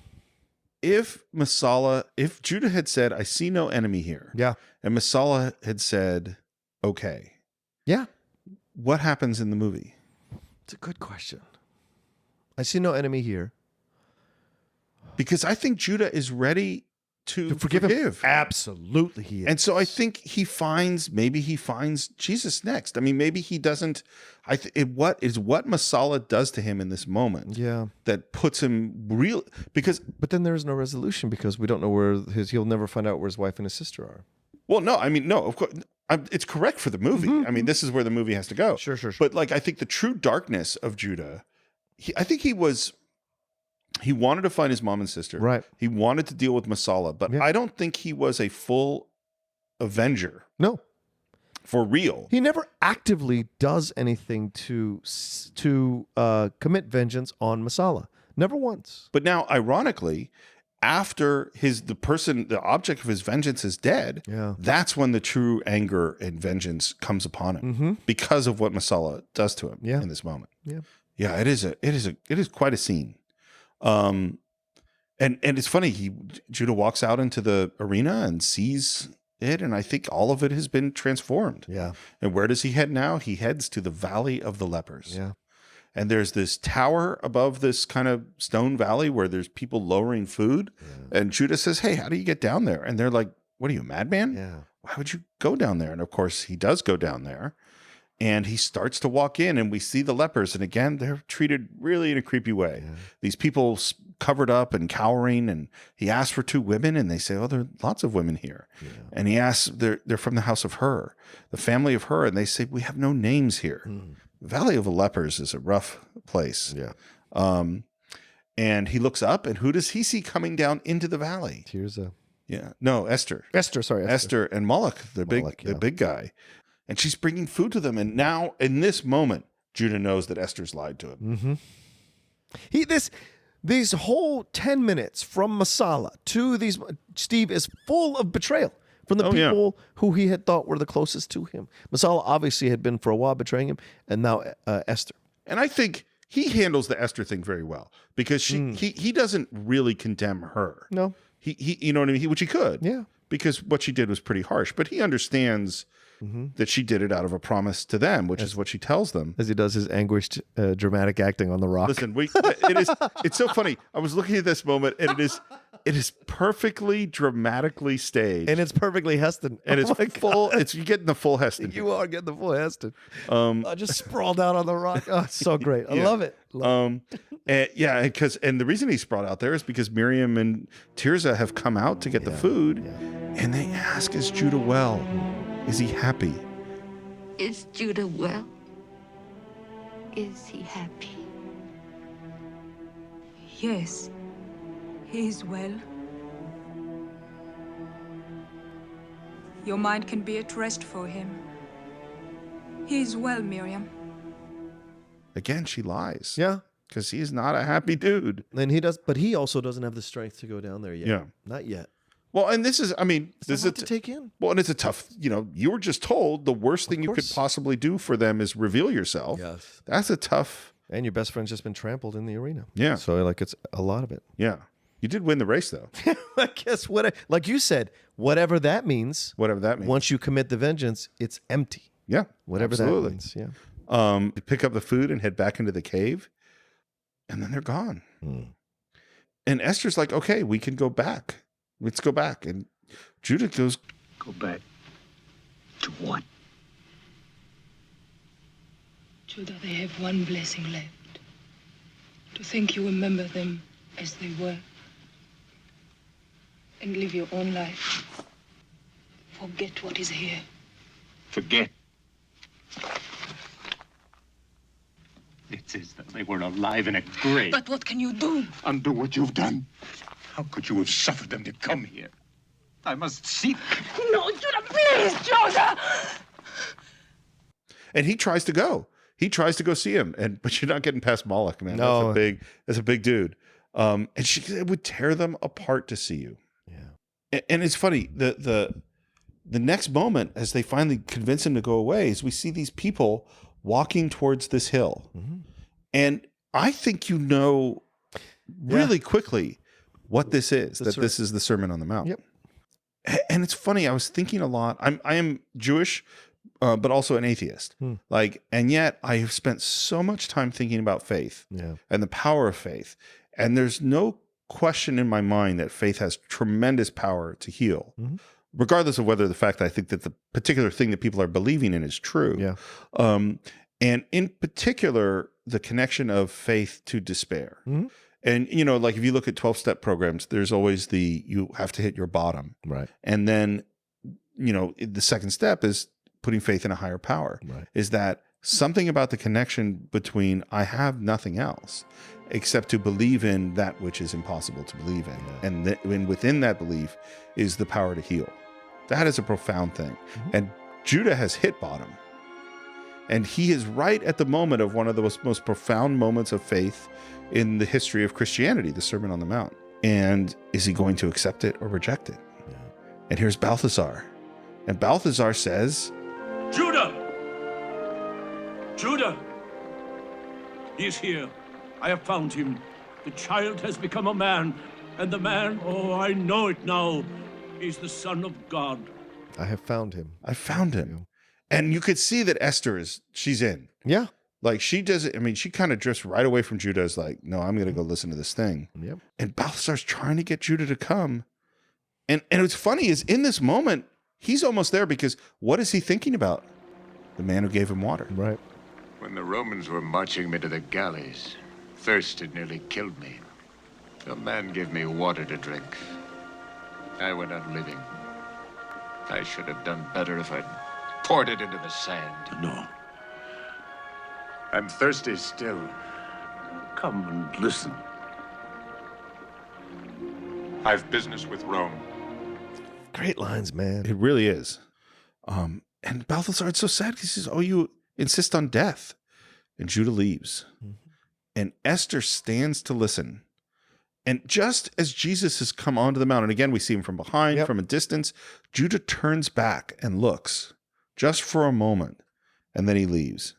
If Judah had said, "I see no enemy here," yeah, and Messala had said, "Okay," yeah, what happens in the movie? It's a good question. I see no enemy here. Because I think Judah is ready to forgive him. Absolutely, he is. And so I think maybe he finds Jesus next. I mean, maybe he doesn't. What Messala does to him in this moment? Yeah, that puts him But then there is no resolution, because we don't know where he'll never find out where his wife and his sister are. Well, no, I mean, no, of course. It's correct for the movie. Mm-hmm. I mean, this is where the movie has to go. Sure. But I think the true darkness of Judah, I think he wanted to find his mom and sister. Right. He wanted to deal with Messala, but I don't think he was a full avenger. No. For real. He never actively does anything to commit vengeance on Messala. Never once. But now, ironically, after the object of his vengeance is dead, that's when the true anger and vengeance comes upon him, because of what Messala does to him in this moment. Yeah. Yeah, it is quite a scene. And it's funny, Judah walks out into the arena and sees it, and I think all of it has been transformed. Yeah. And where does he head now? He heads to the Valley of the Lepers. Yeah. And there's this tower above this kind of stone valley where there's people lowering food. Yeah. And Judah says, "Hey, how do you get down there?" And they're like, "What are you, a madman? Yeah. Why would you go down there?" And of course he does go down there. And he starts to walk in, and we see the lepers. And again, they're treated really in a creepy way. Yeah. These people covered up and cowering. And he asks for 2 women, and they say, "Oh, there are lots of women here." Yeah. And he asks, they're from the house of Hur, the family of Hur. And they say, "We have no names here." The Valley of the Lepers is a rough place. Yeah. And he looks up, and who does he see coming down into the valley? Tirza. Yeah. No, Esther. Esther and Moloch, the big guy. And she's bringing food to them. And now, in this moment, Judah knows that Esther's lied to him. These whole 10 minutes from Messala to these, Steve is full of betrayal from the people who he had thought were the closest to him. Messala obviously had been for a while betraying him, and now Esther. And I think he handles the Esther thing very well because he doesn't really condemn her. No. He you know what I mean? Which he could. Yeah. Because what she did was pretty harsh. But he understands that she did it out of a promise to them, which is what she tells them. As he does his anguished dramatic acting on the rock. Listen, it's so funny. I was looking at this moment, and it is perfectly dramatically staged. And it's perfectly Heston. And it's full. You're getting the full Heston. You are getting the full Heston. Just sprawled out on the rock. Oh, it's so great. I love it. And the reason he's sprawled out there is because Miriam and Tirza have come out to get the food, and they ask, "Is Judah well? Is he happy?" Is Judah well? Is he happy? Yes, he is well. Your mind can be at rest for him. He is well, Miriam. Again, she lies. Yeah. Because he's not a happy dude. And but he also doesn't have the strength to go down there yet. Yeah. Not yet. Well, and this is, I mean, this is to take in. Well, and it's a tough, you were just told the worst thing you could possibly do for them is reveal yourself. Yes. That's a tough. And your best friend's just been trampled in the arena. Yeah. So, it's a lot of it. Yeah. You did win the race, though. I guess, like you said, whatever that means. Once you commit the vengeance, it's empty. Yeah. Whatever absolutely. that means. Yeah. You pick up the food and head back into the cave, and then they're gone. And Esther's like, "Okay, we can go back. Let's go back." And Judah goes, "Go back to what?" Judah, they have one blessing left. To think you remember them as they were. And live your own life. Forget what is here. Forget. It says that they were alive in a grave. But what can you do? Undo what you've done. How could you have suffered them to come here? I must see them. No, Judah, please, Judah! and he tries to go. He tries to go see him, but you're not getting past Moloch, man. No. That's a big dude. And it would tear them apart to see you. Yeah. And it's funny, the next moment, as they finally convince him to go away, is we see these people walking towards this hill. Mm-hmm. And I think really quickly what this is, this is the Sermon on the Mount. Yep. And it's funny, I was thinking a lot. I am Jewish, but also an atheist. And yet I have spent so much time thinking about faith and the power of faith. And there's no question in my mind that faith has tremendous power to heal, regardless of whether the fact that I think that the particular thing that people are believing in is true. Yeah. And in particular, the connection of faith to despair. Mm-hmm. And, like if you look at 12-step programs, there's always you have to hit your bottom. Right. And then, the second step is putting faith in a higher power. Right. Is that something about the connection between I have nothing else except to believe in that which is impossible to believe in. Yeah. And within that belief is the power to heal. That is a profound thing. Mm-hmm. And Judah has hit bottom. And he is right at the moment of one of the most profound moments of faith in the history of Christianity, the Sermon on the Mount. And is he going to accept it or reject it? Yeah. And here's Balthazar. And Balthazar says, Judah! Judah! He is here. I have found him. The child has become a man. And the man, I know it now, is the Son of God. I have found him. I found him. And you could see that Esther she's in. Yeah. Like she does it. I mean, she kind of drifts right away from Judah. Is like, no, I'm going to go listen to this thing. Yep. And Balthazar's trying to get Judah to come. And what's funny is in this moment, he's almost there because what is he thinking about? the man who gave him water. Right. When the Romans were marching me to the galleys, thirst had nearly killed me. A man gave me water to drink. I went on living. I should have done better if I'd poured it into the sand. No. I'm thirsty still. Come and listen. I've business with Rome. Great lines, man. It really is. And Balthasar, it's so sad because he says, oh, you insist on death. And Judah leaves. Mm-hmm. And Esther stands to listen. And just as Jesus has come onto the mountain, again, we see him from behind, from a distance, Judah turns back and looks just for a moment. And then he leaves.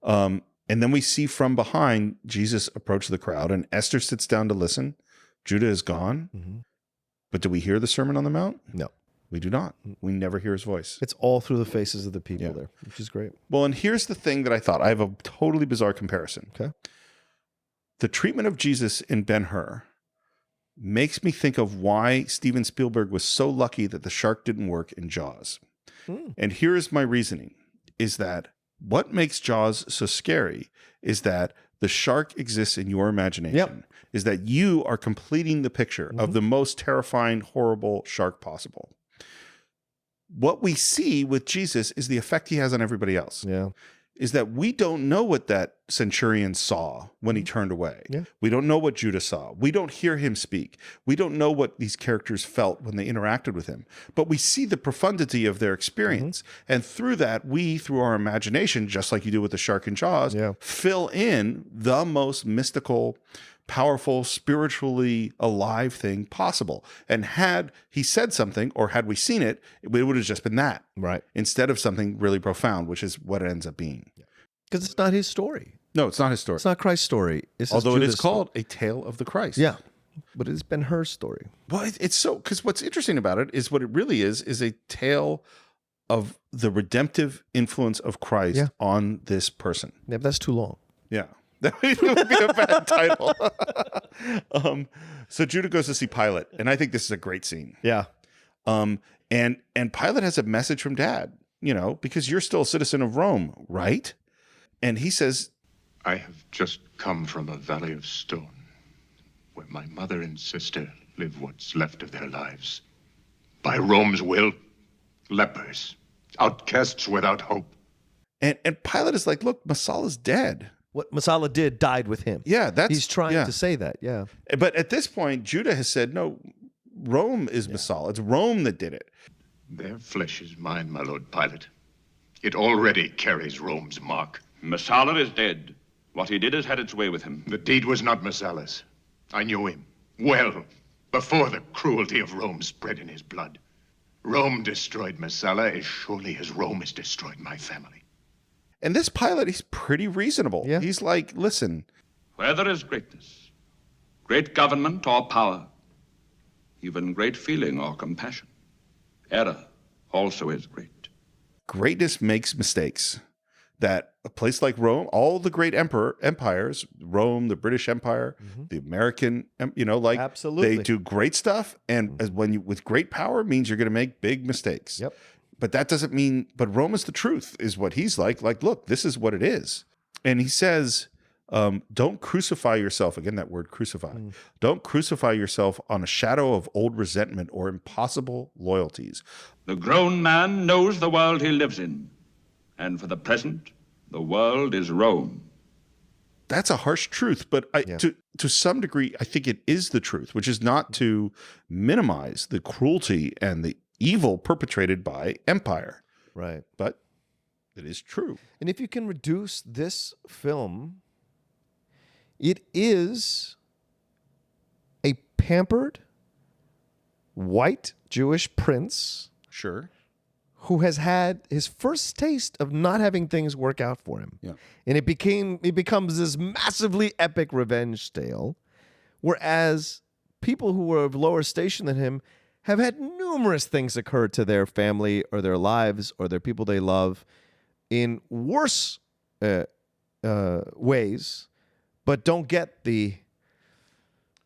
And then we see from behind Jesus approach the crowd, and Esther sits down to listen. Judah is gone. Mm-hmm. But do we hear the Sermon on the Mount? No. We do not. We never hear his voice. It's all through the faces of the people there, which is great. Well, and here's the thing that I thought. I have a totally bizarre comparison. Okay. The treatment of Jesus in Ben Hur makes me think of why Steven Spielberg was so lucky that the shark didn't work in Jaws. And here is my reasoning, is that what makes Jaws so scary is that the shark exists in your imagination, is that you are completing the picture of the most terrifying, horrible shark possible. What we see with Jesus is the effect he has on everybody else. Yeah. Is that we don't know what that centurion saw when he turned away. Yeah. We don't know what Judah saw. We don't hear him speak. We don't know what these characters felt when they interacted with him. But we see the profundity of their experience. And through that, we, through our imagination, just like you do with the shark in Jaws, fill in the most mystical, powerful, spiritually alive thing possible. And had he said something, or had we seen it, it would have just been that. Right. Instead of something really profound, which is what it ends up being. Because it's not his story. No, it's not his story. It's not Christ's story. Although it is called A Tale of the Christ. Yeah. But it's been her story. Well, it's so, because what's interesting about it is what it really is a tale of the redemptive influence of Christ on this person. Yeah, but that's too long. Yeah. That would be a bad title. So Judah goes to see Pilate, and I think this is a great scene. Yeah. And Pilate has a message from Dad, because you're still a citizen of Rome, right? And he says, I have just come from a valley of stone, where my mother and sister live what's left of their lives. By Rome's will, lepers, outcasts without hope. And Pilate is like, look, Messala's dead. What Messala did died with him. Yeah, he's trying to say that. Yeah. But at this point, Judah has said, no, Rome is Messala. It's Rome that did it. Their flesh is mine, my lord Pilate. It already carries Rome's mark. Messala is dead. What he did has had its way with him. The deed was not Messala's. I knew him well before the cruelty of Rome spread in his blood. Rome destroyed Messala as surely as Rome has destroyed my family. And this Pilate, he's pretty reasonable. Yeah. He's like, listen. Where there is greatness, great government or power, even great feeling or compassion, error also is great. Greatness makes mistakes. That a place like Rome, all the great empires, Rome, the British Empire, the American, absolutely, they do great stuff. And with great power means you're going to make big mistakes. Yep. But that doesn't mean, but Rome is the truth, is what he's like. Like, look, this is what it is. And he says, don't crucify yourself. Again, that word crucify. Don't crucify yourself on a shadow of old resentment or impossible loyalties. The grown man knows the world he lives in. And for the present, the world is Rome. That's a harsh truth, but to some degree, I think it is the truth, which is not to minimize the cruelty and the evil perpetrated by empire. Right. But it is true. And if you can reduce this film, it is a pampered white Jewish prince. Sure. Who has had his first taste of not having things work out for him. Yeah. And it becomes this massively epic revenge tale, whereas people who were of lower station than him have had numerous things occur to their family or their lives or their people they love in worse ways, but don't get the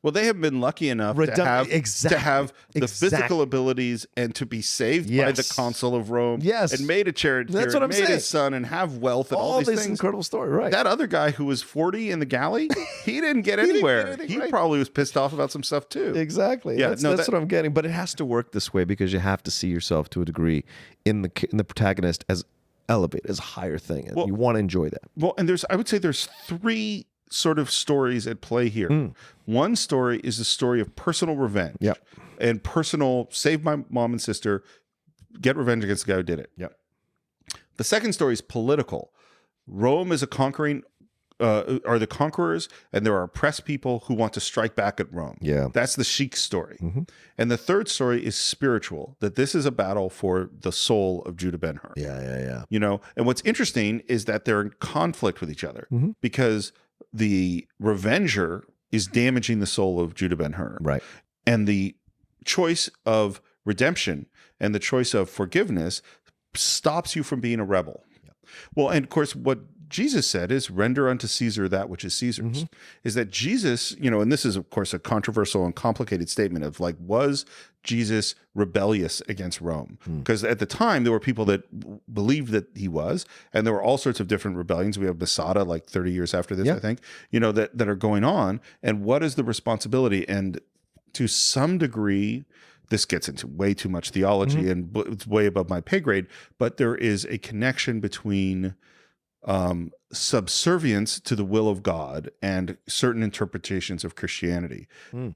Well, they have been lucky enough to have the physical abilities and to be saved by the consul of Rome. Yes. And made a charioteer. That's what I'm made saying. his son and have wealth and all these things. Incredible story, right? That other guy who was 40 in the galley, he didn't get anywhere. He probably was pissed off about some stuff too. Exactly. Yeah, That's what I'm getting. But it has to work this way because you have to see yourself to a degree in the protagonist as elevated, as a higher thing. And you want to enjoy that. Well, and I would say there's three sort of stories at play here. One story is the story of personal revenge. Yep. And personal, save my mom and sister, get revenge against the guy who did it. Yep. The second story is political. Rome is are the conquerors, and there are oppressed people who want to strike back at Rome. Yeah. That's the chic story. And the third story is spiritual, that this is a battle for the soul of Judah Ben Hur. Yeah. You know, and what's interesting is that they're in conflict with each other because the revenger is damaging the soul of Judah Ben Hur. Right. And the choice of redemption and the choice of forgiveness stops you from being a rebel. Well, and of course, what Jesus said is render unto Caesar that which is Caesar's. Is that Jesus, you know, and this is of course a controversial and complicated statement of like, was Jesus rebellious against Rome? Because at the time there were people that believed that he was, and there were all sorts of different rebellions. We have Messala like 30 years after this, I think, you know, that are going on. And what is the responsibility? And to some degree, this gets into way too much theology and it's way above my pay grade, but there is a connection between subservience to the will of God and certain interpretations of Christianity,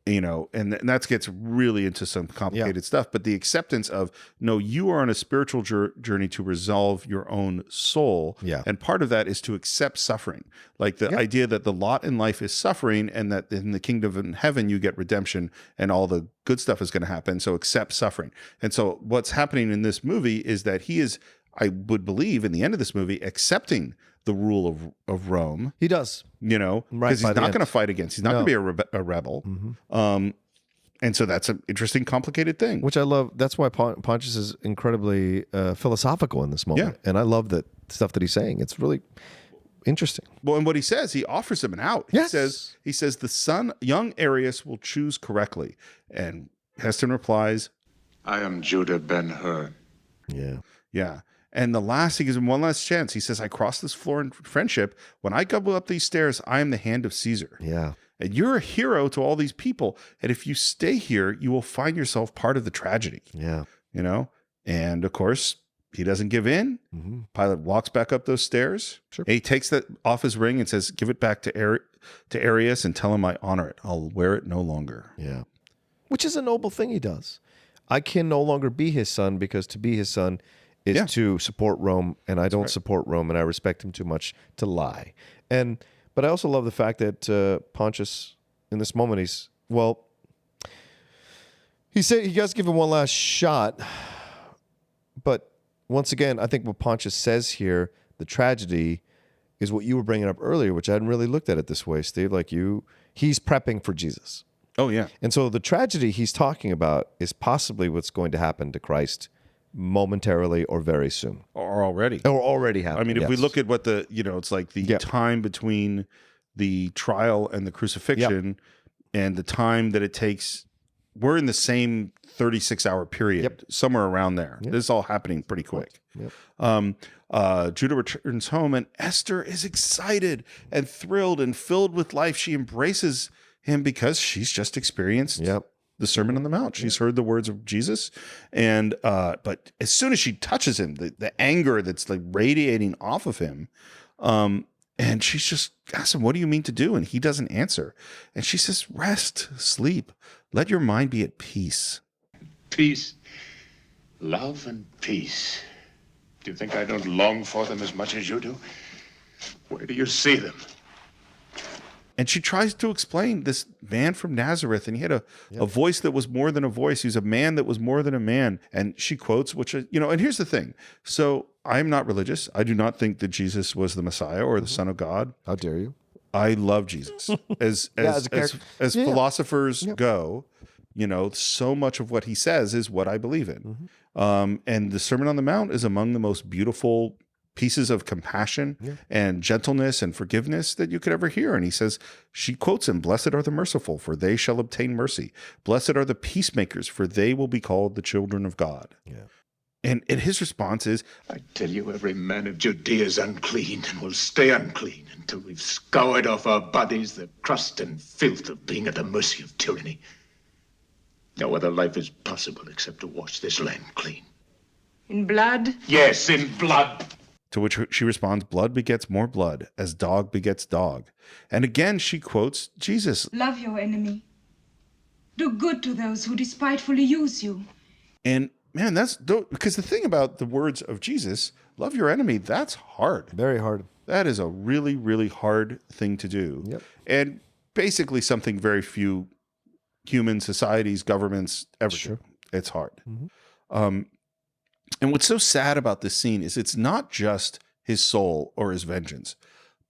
you know, and that gets really into some complicated stuff, but the acceptance of, no, you are on a spiritual journey to resolve your own soul. And part of that is to accept suffering. Like the idea that the lot in life is suffering and that in the kingdom of heaven, you get redemption and all the good stuff is going to happen. So accept suffering. And so what's happening in this movie is that he is, I would believe in the end of this movie, accepting the rule of Rome. He does. You know, because he's not going to fight against, he's not going to be a rebel. And so that's an interesting, complicated thing. Which I love. That's why Pontius is incredibly philosophical in this moment. And I love that stuff that he's saying. It's really interesting. Well, and what he says, he offers him an out. He says, the son, young Arius, will choose correctly. And Heston replies, I am Judah Ben Hur. Yeah. And the last, he gives him one last chance. He says, I cross this floor in friendship. When I go up these stairs, I am the hand of Caesar. And you're a hero to all these people. And if you stay here, you will find yourself part of the tragedy. You know? And of course, he doesn't give in. Pilate walks back up those stairs. And he takes that off his ring and says, give it back to Arius and tell him I honor it. I'll wear it no longer. Which is a noble thing he does. I can no longer be his son because to be his son is to support Rome, and I don't support Rome, and I respect him too much to lie. But I also love the fact that Pontius, in this moment, he does give him one last shot, but once again, I think what Pontius says here, the tragedy, is what you were bringing up earlier, which I hadn't really looked at it this way, Steve. Like he's prepping for Jesus. Oh, yeah. And so the tragedy he's talking about is possibly what's going to happen to Christ momentarily or very soon. Or already happened. I mean, if we look at what it's like the time between the trial and the crucifixion and the time that it takes, we're in the same 36-hour period, somewhere around there. This is all happening pretty quick. Judah returns home and Esther is excited and thrilled and filled with life. She embraces him because she's just experienced the Sermon on the Mount. She's heard the words of Jesus. And but as soon as she touches him, the anger that's like radiating off of him, and she's just asks him, what do you mean to do? And he doesn't answer. And she says, rest, sleep, let your mind be at peace. Peace, love and peace. Do you think I don't long for them as much as you do? Where do you see them? And she tries to explain this man from Nazareth, and he had a voice that was more than a voice. He was a man that was more than a man. And she quotes, which, you know, and here's the thing. So I'm not religious. I do not think that Jesus was the Messiah or the Son of God. How dare you? I love Jesus. As philosophers go, you know, so much of what he says is what I believe in. And the Sermon on the Mount is among the most beautiful pieces of compassion and gentleness and forgiveness that you could ever hear. And he says, she quotes him, "Blessed are the merciful, for they shall obtain mercy. Blessed are the peacemakers, for they will be called the children of God." Yeah. And his response is, "I tell you, every man of Judea is unclean and will stay unclean until we've scoured off our bodies the crust and filth of being at the mercy of tyranny. No other life is possible except to wash this land clean." In blood? Yes, in blood. To which she responds, "Blood begets more blood, as dog begets dog." And again, she quotes Jesus. Love your enemy. Do good to those who despitefully use you. And man, that's because the thing about the words of Jesus, love your enemy, that's hard. Very hard. That is a really, really hard thing to do. Yep. And basically something very few human societies, governments ever do. It's hard. And what's so sad about this scene is it's not just his soul or his vengeance,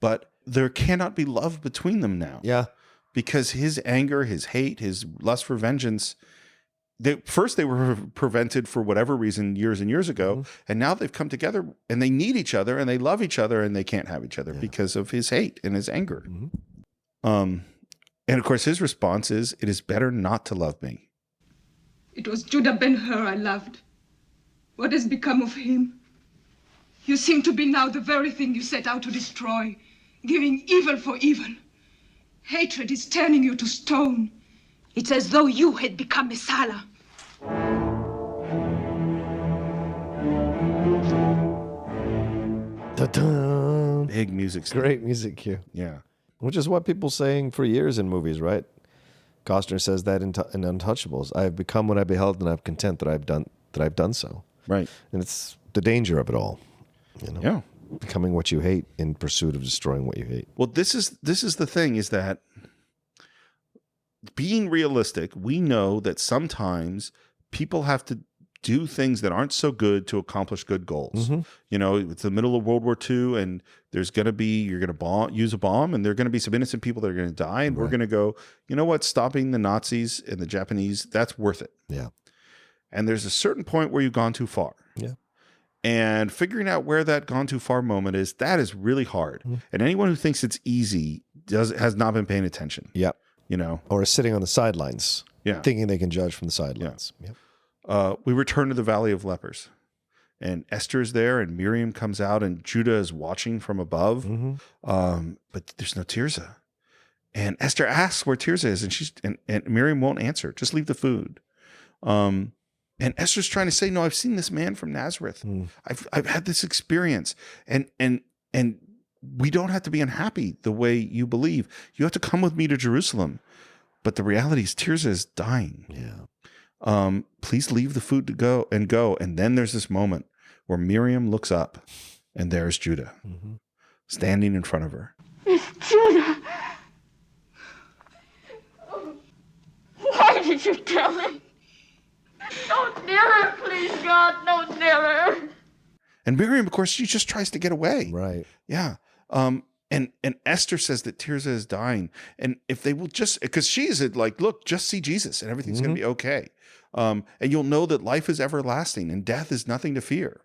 but there cannot be love between them now. Yeah. Because his anger, his hate, his lust for vengeance, first they were prevented for whatever reason years and years ago, and now they've come together and they need each other and they love each other and they can't have each other because of his hate and his anger. And of course his response is, "It is better not to love me." It was Judah Ben Hur I loved. What has become of him? You seem to be now the very thing you set out to destroy, giving evil for evil. Hatred is turning you to stone. It's as though you had become Messala. Ta-da! Big music. Great music cue. Yeah. Which is what people saying for years in movies, right? Costner says that in Untouchables. "I have become what I beheld, and I'm content that I've done so." Right. And it's the danger of it all. You know? Yeah. Becoming what you hate in pursuit of destroying what you hate. Well, this is the thing, is that being realistic, we know that sometimes people have to do things that aren't so good to accomplish good goals. You know, it's the middle of World War II, and you're going to use a bomb, and there are going to be some innocent people that are going to die, and we're going to go, you know what, stopping the Nazis and the Japanese, that's worth it. Yeah. And there's a certain point where you've gone too far. Yeah. And figuring out where that gone too far moment is, that is really hard. And anyone who thinks it's easy has not been paying attention. Yeah. You know, or is sitting on the sidelines, thinking they can judge from the sidelines. Yeah. We return to the Valley of Lepers, and Esther is there, and Miriam comes out, and Judah is watching from above. But there's no Tirzah, and Esther asks where Tirzah is, and Miriam won't answer. Just leave the food. And Esther's trying to say, "No, I've seen this man from Nazareth. I've had this experience, and we don't have to be unhappy the way you believe. You have to come with me to Jerusalem." But the reality is Tirzah is dying. Yeah. Please leave the food to go. And then there's this moment where Miriam looks up, and there's Judah standing in front of her. It's Judah. Why did you tell him? Don't near her, please, God. Don't near her. And Miriam, of course, she just tries to get away. Right. Yeah. And Esther says that Tirzah is dying. And if they will just, because she's like, look, just see Jesus and everything's going to be okay. And you'll know that life is everlasting and death is nothing to fear.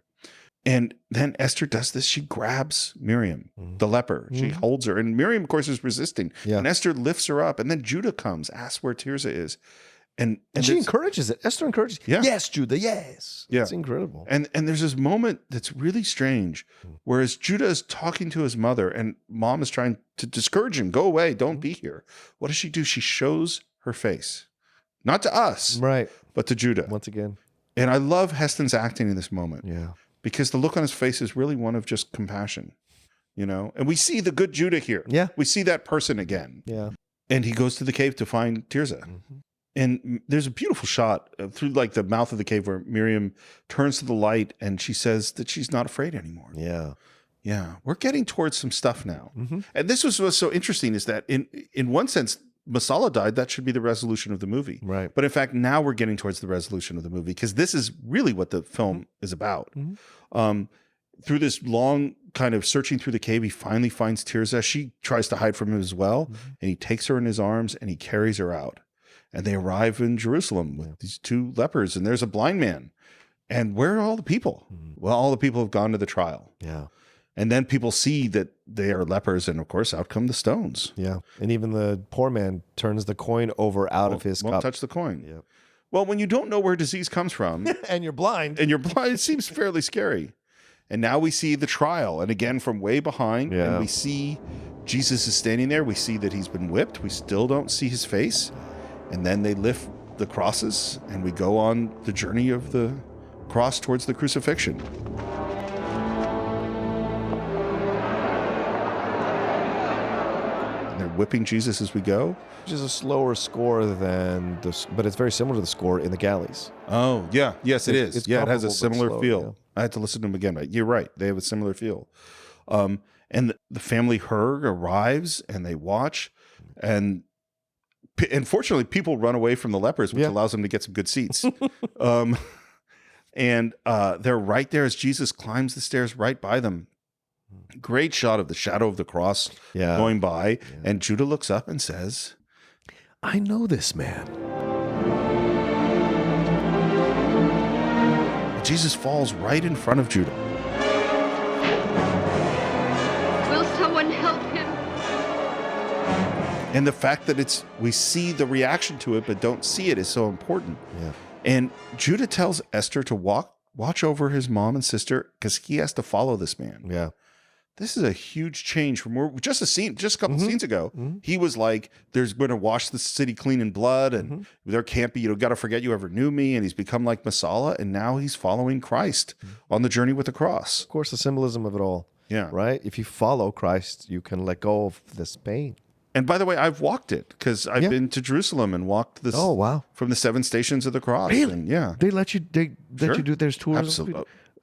And then Esther does this. She grabs Miriam, the leper. She holds her. And Miriam, of course, is resisting. Yeah. And Esther lifts her up. And then Judah comes, asks where Tirzah is. And she encourages it. Esther encourages it. Yeah. Yes, Judah, yes. Yeah. It's incredible. And there's this moment that's really strange, whereas Judah is talking to his mother and mom is trying to discourage him. Go away. Don't be here. What does she do? She shows her face. Not to us. Right. But to Judah. Once again. And I love Heston's acting in this moment. Yeah. Because the look on his face is really one of just compassion. You know? And we see the good Judah here. Yeah. We see that person again. Yeah. And he goes to the cave to find Tirzah. And there's a beautiful shot through like the mouth of the cave where Miriam turns to the light and she says that she's not afraid anymore. Yeah. Yeah. We're getting towards some stuff now. And this was what's so interesting is that in one sense, Messala died. That should be the resolution of the movie. Right. But in fact, now we're getting towards the resolution of the movie because this is really what the film is about. Through this long kind of searching through the cave, he finally finds Tirzah. She tries to hide from him as well. And he takes her in his arms and he carries her out. And they arrive in Jerusalem with these two lepers, and there's a blind man. And where are all the people? Well, all the people have gone to the trial. Yeah. And then people see that they are lepers, and of course, out come the stones. Yeah. And even the poor man turns the coin over out of his won't cup. touch the coin. Yep. Well, when you don't know where disease comes from, and you're blind, it seems fairly scary. And now we see the trial, and again from way behind, and we see Jesus is standing there. We see that he's been whipped. We still don't see his face. And then they lift the crosses, and we go on the journey of the cross towards the crucifixion. And they're whipping Jesus as we go. Which is a slower score than but it's very similar to the score in the galleys. Oh, yeah. Yes, it is. It's Yeah, it has a comparable, but similar slow, feel. yeah. I had to listen to them again, but you're right. They have a similar feel. And the family herd arrives, and they watch, and fortunately, people run away from the lepers, which allows them to get some good seats. And they're right there as Jesus climbs the stairs right by them. Great shot of the shadow of the cross going by. And Judah looks up and says, I know this man. Jesus falls right in front of Judah. Will someone help him? And the fact that we see the reaction to it but don't see it is so important. Yeah. And Judah tells Esther to watch over his mom and sister because he has to follow this man. Yeah. This is a huge change from where just a couple scenes ago. He was like, "There's going to wash the city clean in blood, and there can't be. Got to forget you ever knew me." And he's become like Messala, and now he's following Christ on the journey with the cross. Of course, the symbolism of it all. Yeah. Right. If you follow Christ, you can let go of this pain. And by the way, I've walked it because I've been to Jerusalem and walked this. Oh wow! From the 7 stations of the cross. Really? And yeah. They let you. They let you do. There's tours.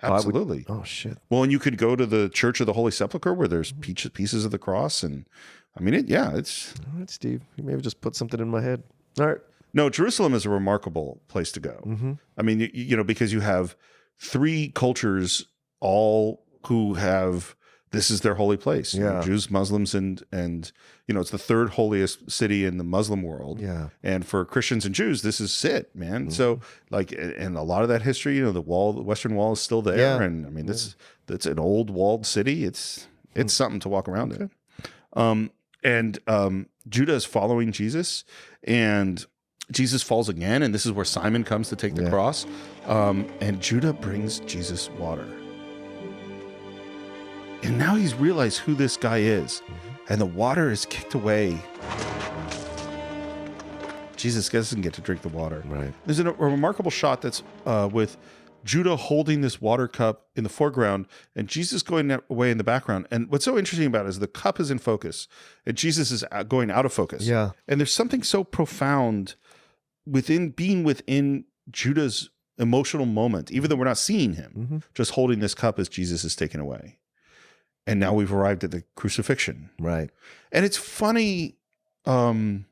Absolutely. Oh shit. Well, and you could go to the Church of the Holy Sepulchre where there's pieces of the cross, and I mean, it's. All right, Steve. You maybe just put something in my head. All right. No, Jerusalem is a remarkable place to go. I mean, because you have 3 cultures, all who have this is their holy place. Yeah. Jews, Muslims, and it's the 3rd holiest city in the Muslim world. Yeah. And for Christians and Jews, this is it, man. So and a lot of that history, the Western Wall is still there. Yeah. And I mean, that's an old walled city. It's something to walk around in. Judah is following Jesus, and Jesus falls again. And this is where Simon comes to take the cross. And Judah brings Jesus water. And now he's realized who this guy is. And the water is kicked away. Jesus doesn't get to drink the water. Right. There's a remarkable shot that's with Judah holding this water cup in the foreground and Jesus going away in the background. And what's so interesting about it is the cup is in focus and Jesus is going out of focus. Yeah. And there's something so profound being within Judah's emotional moment, even though we're not seeing him, just holding this cup as Jesus is taken away. And now we've arrived at the crucifixion. Right. And it's funny, the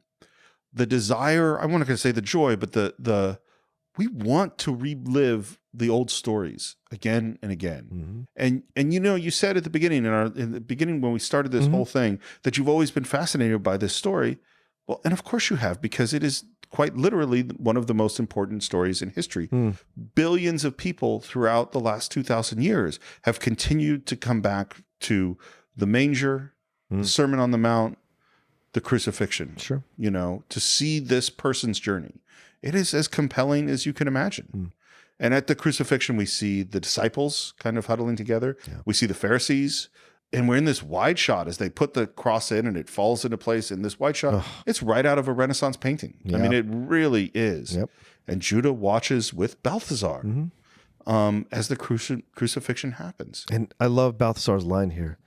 desire, I want to say the joy, but we want to relive the old stories again and again. And you said at the beginning, in the beginning when we started this whole thing, that you've always been fascinated by this story. Well, and of course you have, because it is quite literally one of the most important stories in history. Billions of people throughout the last 2,000 years have continued to come back to the manger, the Sermon on the Mount, the crucifixion. Sure. To see this person's journey. It is as compelling as you can imagine. And at the crucifixion, we see the disciples kind of huddling together. Yeah. We see the Pharisees. And we're in this wide shot as they put the cross in and it falls into place in this wide shot. It's right out of a Renaissance painting. Yeah. I mean, it really is. Yep. And Judah watches with Balthazar as the crucifixion happens. And I love Balthazar's line here.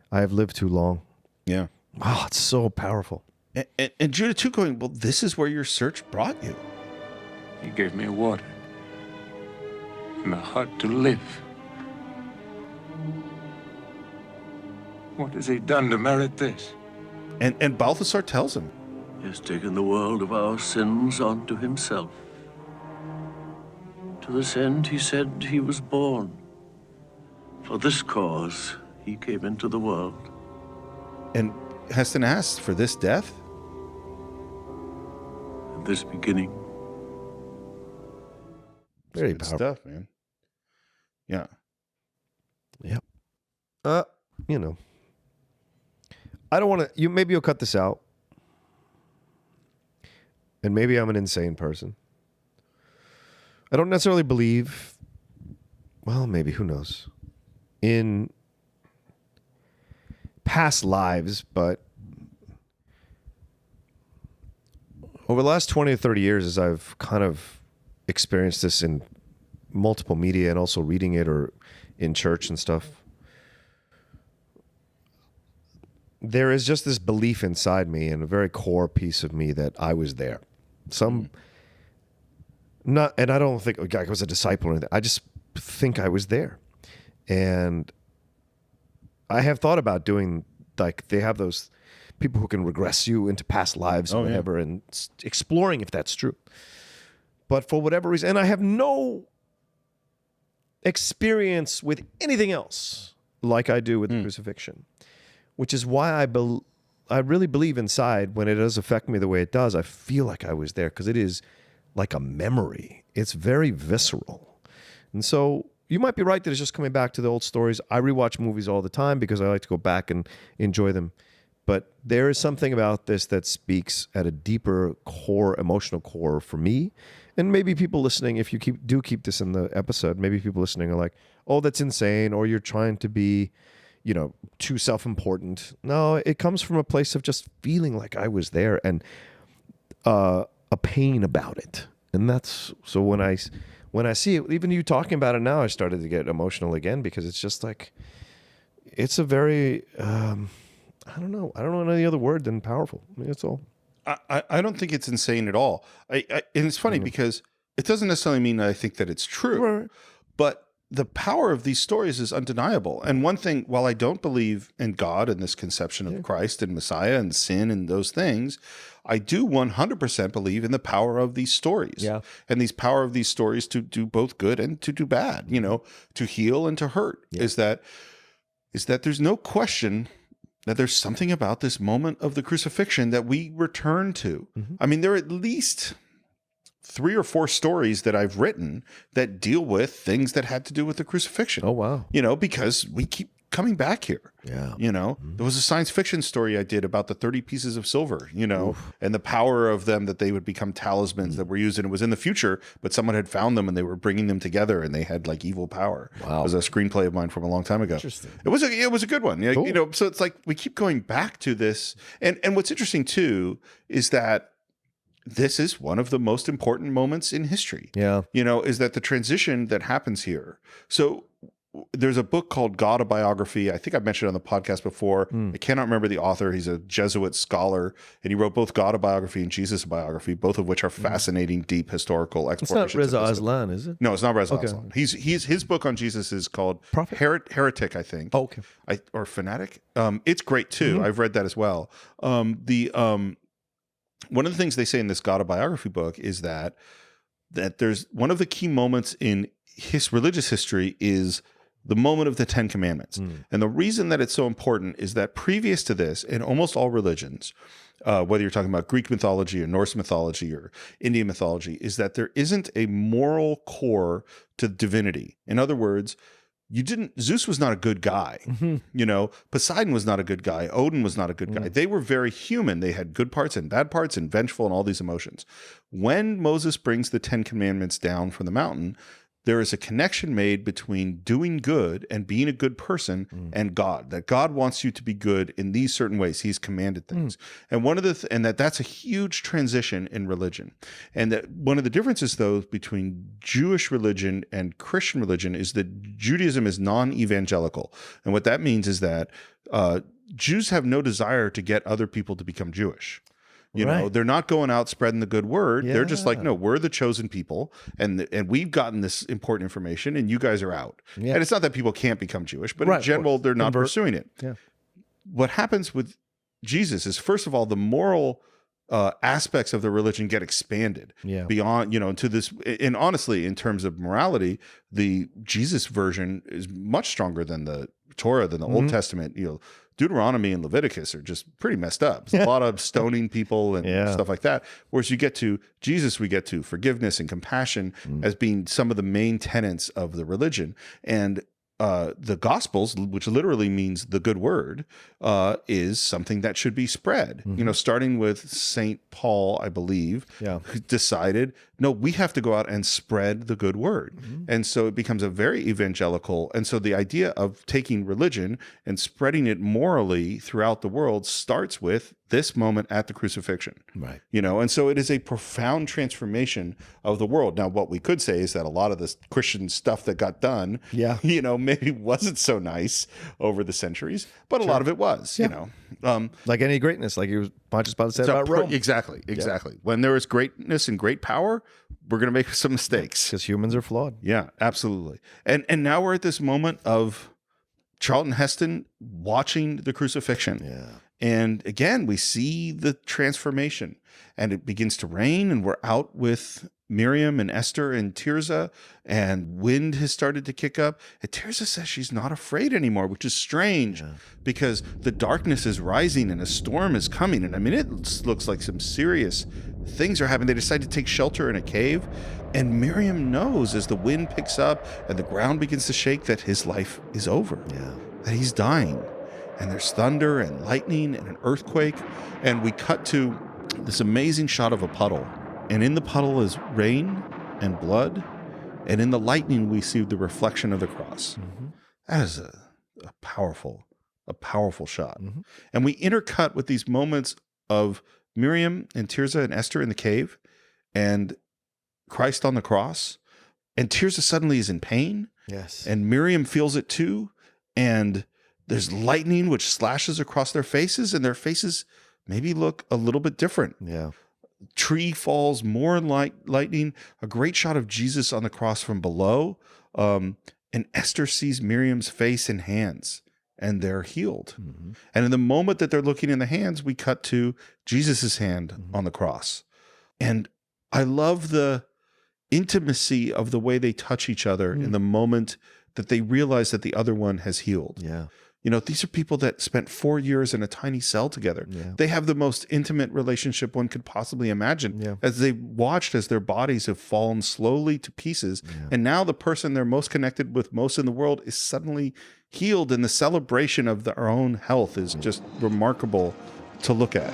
I have lived too long. Yeah. Wow, it's so powerful. And Judah too going, well, this is where your search brought you. He gave me water and a heart to live. What has he done to merit this? And Balthazar tells him. He has taken the world of our sins onto himself. To this end, he said he was born. For this cause, he came into the world. And Heston asks, for this death? And this beginning. Very good powerful stuff, man. Yeah. Yep. you know, I don't want to. Maybe you'll cut this out, and maybe I'm an insane person. I don't necessarily believe. Well, maybe, who knows, in past lives, but over the last 20 or 30 years, as I've kind of experienced this in multiple media and also reading it or in church and stuff, there is just this belief inside me and a very core piece of me that I was there. And I don't think I was a disciple or anything. I just think I was there. And I have thought about doing, like, they have those people who can regress you into past lives or whatever, and exploring if that's true. But for whatever reason, and I have no experience with anything else like I do with crucifixion, which is why I really believe inside, when it does affect me the way it does, I feel like I was there, because it is like a memory. It's very visceral. And so you might be right that it's just coming back to the old stories. I rewatch movies all the time because I like to go back and enjoy them. But there is something about this that speaks at a deeper core, emotional core for me. And maybe people listening, if you do keep this in the episode, maybe people listening are like, oh, that's insane, or you're trying to be, you know, too self-important. No, it comes from a place of just feeling like I was there, and a pain about it. And that's, so when I see it, even you talking about it now, I started to get emotional again, because it's just like, it's a very, I don't know any other word than powerful. I mean, that's all. I don't think it's insane at all. And it's funny because it doesn't necessarily mean that I think that it's true, Right. but the power of these stories is undeniable. And one thing, while I don't believe in God and this conception of Christ and Messiah and sin and those things, I do 100% believe in the power of these stories. Yeah. And these power of these stories to do both good and to do bad, you know, to heal and to hurt. Is that there's no question that there's something about this moment of the crucifixion that we return to. I mean, there are at least 3 or 4 stories that I've written that deal with things that had to do with the crucifixion. Oh, wow. You know, because we keep coming back here. Yeah. You know, there was a science fiction story I did about the 30 pieces of silver, you know, and the power of them, that they would become talismans that were used, and it was in the future, but someone had found them and they were bringing them together and they had like evil power. Wow. It was a screenplay of mine from a long time ago. Interesting. It was a good one. Cool. You know, so it's like we keep going back to this. And what's interesting too is that this is one of the most important moments in history. Yeah. You know, is that the transition that happens here. So there's a book called God, a Biography. I think I've mentioned it on the podcast before. I cannot remember the author. He's a Jesuit scholar, and he wrote both God, a Biography, and Jesus, a Biography, both of which are fascinating, deep historical It's explorations. not Reza Aslan, is it? No, it's not Reza Okay. Aslan. His book on Jesus is called Prophet? Heretic, I think. Oh, okay. Or Fanatic. It's great too. I've read that as well. One of the things they say in this God, a Biography book is that there's one of the key moments in his religious history is the moment of the 10 Commandments. And the reason that it's so important is that previous to this, in almost all religions, whether you're talking about Greek mythology or Norse mythology or Indian mythology, is that there isn't a moral core to divinity. In other words, Zeus was not a good guy. You know, Poseidon was not a good guy. Odin was not a good guy. They were very human. They had good parts and bad parts and vengeful and all these emotions. When Moses brings the 10 Commandments down from the mountain, there is a connection made between doing good and being a good person and God, that God wants you to be good in these certain ways. He's commanded things. And one of that's a huge transition in religion. And that one of the differences, though, between Jewish religion and Christian religion is that Judaism is non-evangelical. And what that means is that Jews have no desire to get other people to become Jewish. You know, they're not going out spreading the good word. They're just like, no, we're the chosen people, and we've gotten this important information, and you guys are out. Yeah. And it's not that people can't become Jewish, but in general, they're not pursuing it. Yeah. What happens with Jesus is, first of all, the moral aspects of the religion get expanded beyond, you know, to this. And honestly, in terms of morality, the Jesus version is much stronger than the Torah, than the Old Testament. You know, Deuteronomy and Leviticus are just pretty messed up. There's a lot of stoning people and stuff like that. Whereas you get to Jesus, we get to forgiveness and compassion as being some of the main tenets of the religion. And the Gospels, which literally means the good word, is something that should be spread. You know, starting with St. Paul, I believe, who decided, no, we have to go out and spread the good word. And so it becomes a very evangelical. And so the idea of taking religion and spreading it morally throughout the world starts with this moment at the crucifixion. Right. You know, and so it is a profound transformation of the world. Now, what we could say is that a lot of this Christian stuff that got done, you know, maybe wasn't so nice over the centuries, but a lot of it was, you know. Like any greatness, like Pontius Pilate said about Rome. Exactly. When there is greatness and great power, we're going to make some mistakes. Because humans are flawed. Yeah, absolutely. And now we're at this moment of Charlton Heston watching the crucifixion. Yeah. And again, we see the transformation, and it begins to rain, and we're out with Miriam and Esther and Tirzah, and wind has started to kick up. And Tirzah says she's not afraid anymore, which is strange because the darkness is rising and a storm is coming. And I mean, it looks like some serious things are happening. They decide to take shelter in a cave, and Miriam knows as the wind picks up and the ground begins to shake that his life is over, that he's dying. And there's thunder and lightning and an earthquake. And we cut to this amazing shot of a puddle. And in the puddle is rain and blood. And in the lightning, we see the reflection of the cross. That is a powerful shot. And we intercut with these moments of Miriam and Tirzah and Esther in the cave and Christ on the cross. And Tirzah suddenly is in pain. Yes. And Miriam feels it too. And there's lightning which slashes across their faces, and their faces maybe look a little bit different. Yeah. Tree falls, more lightning, a great shot of Jesus on the cross from below. And Esther sees Miriam's face and hands, and they're healed. And in the moment that they're looking in the hands, we cut to Jesus's hand on the cross. And I love the intimacy of the way they touch each other in the moment that they realize that the other one has healed. Yeah. You know, these are people that spent 4 years in a tiny cell together. They have the most intimate relationship one could possibly imagine as they watched as their bodies have fallen slowly to pieces. And now the person they're most connected with most in the world is suddenly healed. And the celebration of their own health is just remarkable to look at.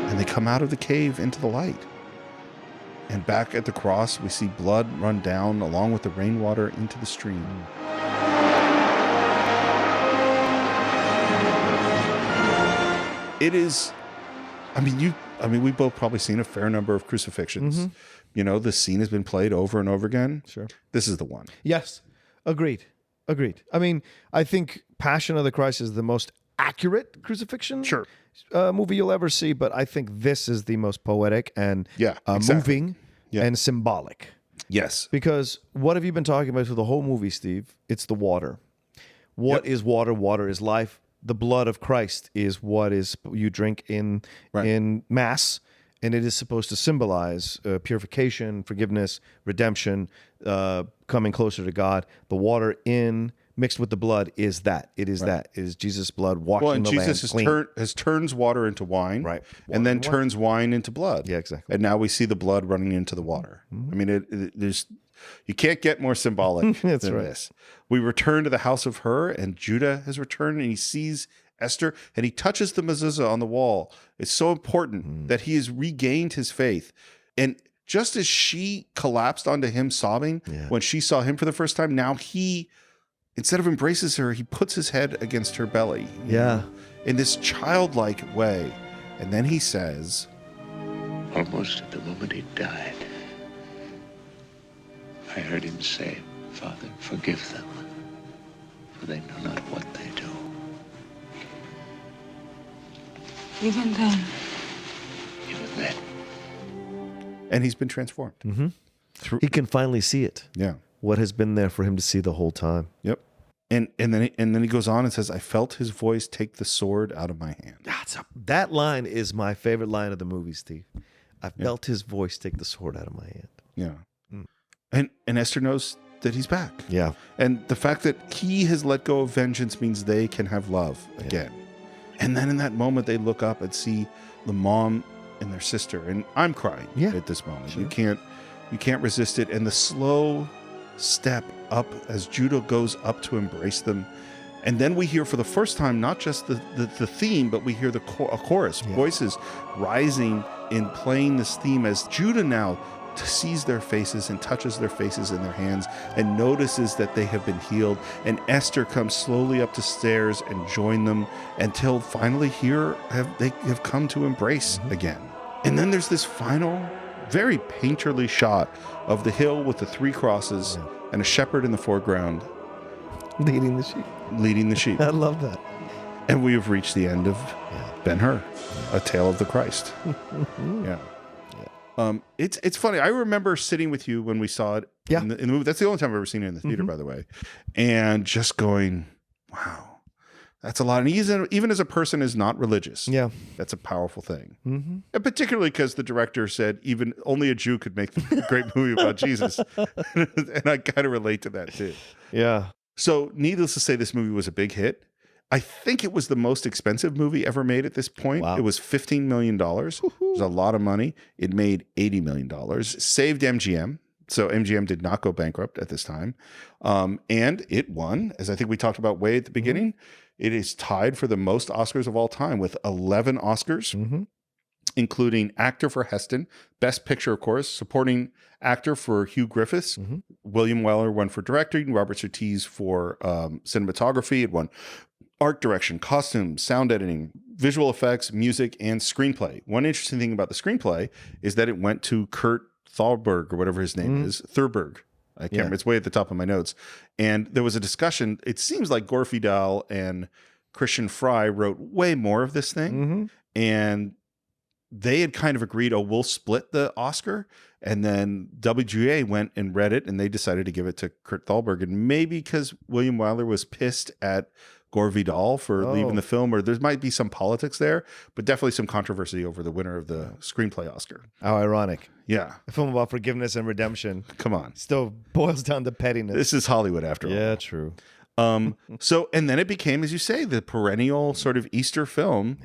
And they come out of the cave into the light. And back at the cross, we see blood run down along with the rainwater into the stream. It is, we've both probably seen a fair number of crucifixions. You know, the scene has been played over and over again. Sure. This is the one. Yes. Agreed. I mean, I think Passion of the Christ is the most accurate crucifixion movie you'll ever see, but I think this is the most poetic and moving and symbolic. Yes. Because what have you been talking about through the whole movie, Steve? It's the water. What is water? Water is life. The blood of Christ is what is you drink in Mass, and it is supposed to symbolize purification, forgiveness, redemption, coming closer to God. The water mixed with the blood is that. It is that. It is Jesus' blood washing the land clean. Jesus turns water into wine, right? And then turns wine into blood. Yeah, exactly. And now we see the blood running into the water. I mean, there's you can't get more symbolic than this. We return to the house of Hur, and Judah has returned, and he sees Esther, and he touches the mezuzah on the wall. It's so important that he has regained his faith. And just as she collapsed onto him sobbing when she saw him for the first time, now he, instead of embraces her, he puts his head against her belly. In this childlike way. And then he says, almost at the moment he died, I heard him say, Father, forgive them, for they know not what they do. Even then. And he's been transformed. He can finally see it. Yeah. What has been there for him to see the whole time. Yep. And then he goes on and says, I felt his voice take the sword out of my hand. That line is my favorite line of the movie, Steve. I felt his voice take the sword out of my hand. Yeah. And Esther knows that he's back. Yeah. And the fact that he has let go of vengeance means they can have love again. And then in that moment, they look up and see the mom and their sister, and I'm crying at this moment. Sure. You can't resist it, and the slow step up as Judah goes up to embrace them. And then we hear for the first time not just the theme, but we hear a chorus, voices rising in playing this theme as Judah now sees their faces and touches their faces in their hands and notices that they have been healed. And Esther comes slowly up the stairs and join them until finally they have come to embrace again. And then there's this final, very painterly shot of the hill with the 3 crosses and a shepherd in the foreground. Leading the sheep. I love that. And we have reached the end of Ben Hur, A Tale of the Christ. It's funny. I remember sitting with you when we saw it in the movie. That's the only time I've ever seen it in the theater, by the way. And just going, wow, that's a lot. And even as a person who's not religious, that's a powerful thing. And particularly because the director said even only a Jew could make a great movie about Jesus. And I kind of relate to that too. Yeah. So needless to say, this movie was a big hit. I think it was the most expensive movie ever made at this point. Wow. It was $15 million. It was a lot of money. It made $80 million. Saved MGM. So MGM did not go bankrupt at this time. And it won, as I think we talked about way at the beginning. It is tied for the most Oscars of all time with 11 Oscars, including actor for Heston, best picture, of course, supporting actor for Hugh Griffiths. William Wyler won for directing, Robert Surtees for cinematography. It won art direction, costumes, sound editing, visual effects, music, and screenplay. One interesting thing about the screenplay is that it went to Kurt Thalberg, or whatever his name is, Thurberg. I can't remember. It's way at the top of my notes. And there was a discussion. It seems like Gore Vidal and Christian Fry wrote way more of this thing. And they had kind of agreed, we'll split the Oscar. And then WGA went and read it, and they decided to give it to Kurt Thalberg. And maybe because William Wyler was pissed at Gore Vidal for leaving the film, or there might be some politics there, but definitely some controversy over the winner of the screenplay Oscar. How ironic. Yeah. A film about forgiveness and redemption. Come on. Still boils down to pettiness. This is Hollywood after all. Yeah, true. So, and then it became, as you say, the perennial sort of Easter film,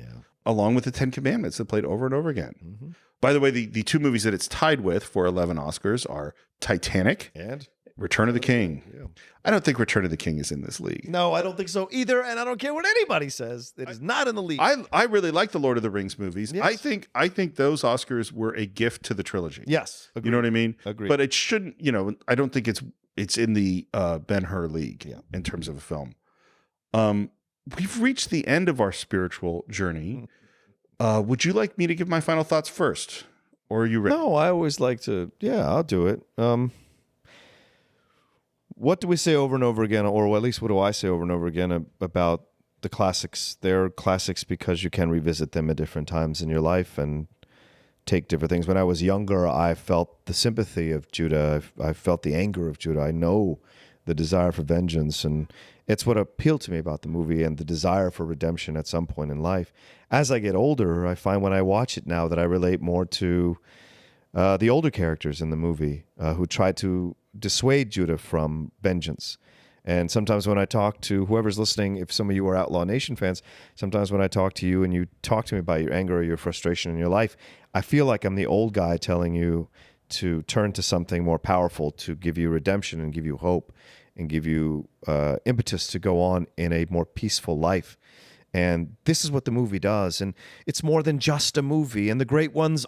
along with the 10 Commandments that played over and over again. By the way, the 2 movies that it's tied with for 11 Oscars are Titanic and Return of the King. I don't think Return of the King is in this league. No, I don't think so either, and I don't care what anybody says. It is not in the league. I really like the Lord of the Rings movies. Yes. I think those Oscars were a gift to the trilogy. Yes, agreed. You know what I mean? Agreed. But it shouldn't. I don't think it's in the Ben Hur league in terms of a film. We've reached the end of our spiritual journey. Would you like me to give my final thoughts first, or are you ready? No, I always like to. Yeah, I'll do it. What do we say over and over again, or at least what do I say over and over again about the classics? They're classics because you can revisit them at different times in your life and take different things. When I was younger, I felt the sympathy of Judah. I felt the anger of Judah. I know the desire for vengeance, and it's what appealed to me about the movie and the desire for redemption at some point in life. As I get older, I find when I watch it now that I relate more to the older characters in the movie who try to dissuade Judah from vengeance. And sometimes when I talk to whoever's listening, if some of you are Outlaw Nation fans, sometimes when I talk to you and you talk to me about your anger or your frustration in your life, I feel like I'm the old guy telling you to turn to something more powerful to give you redemption and give you hope and give you impetus to go on in a more peaceful life. And this is what the movie does. And it's more than just a movie. And the great ones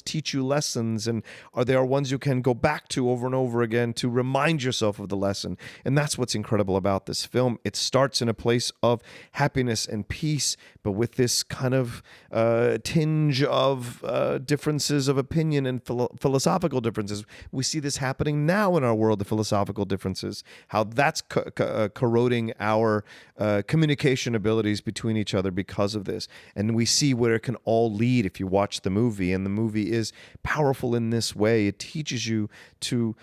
teach you lessons. And they are ones you can go back to over and over again to remind yourself of the lesson. And that's what's incredible about this film. It starts in a place of happiness and peace, but with this kind of tinge of differences of opinion and philosophical differences. We see this happening now in our world, the philosophical differences, how that's corroding our communication ability between each other because of this. And we see where it can all lead if you watch the movie. And the movie is powerful in this way. It teaches you to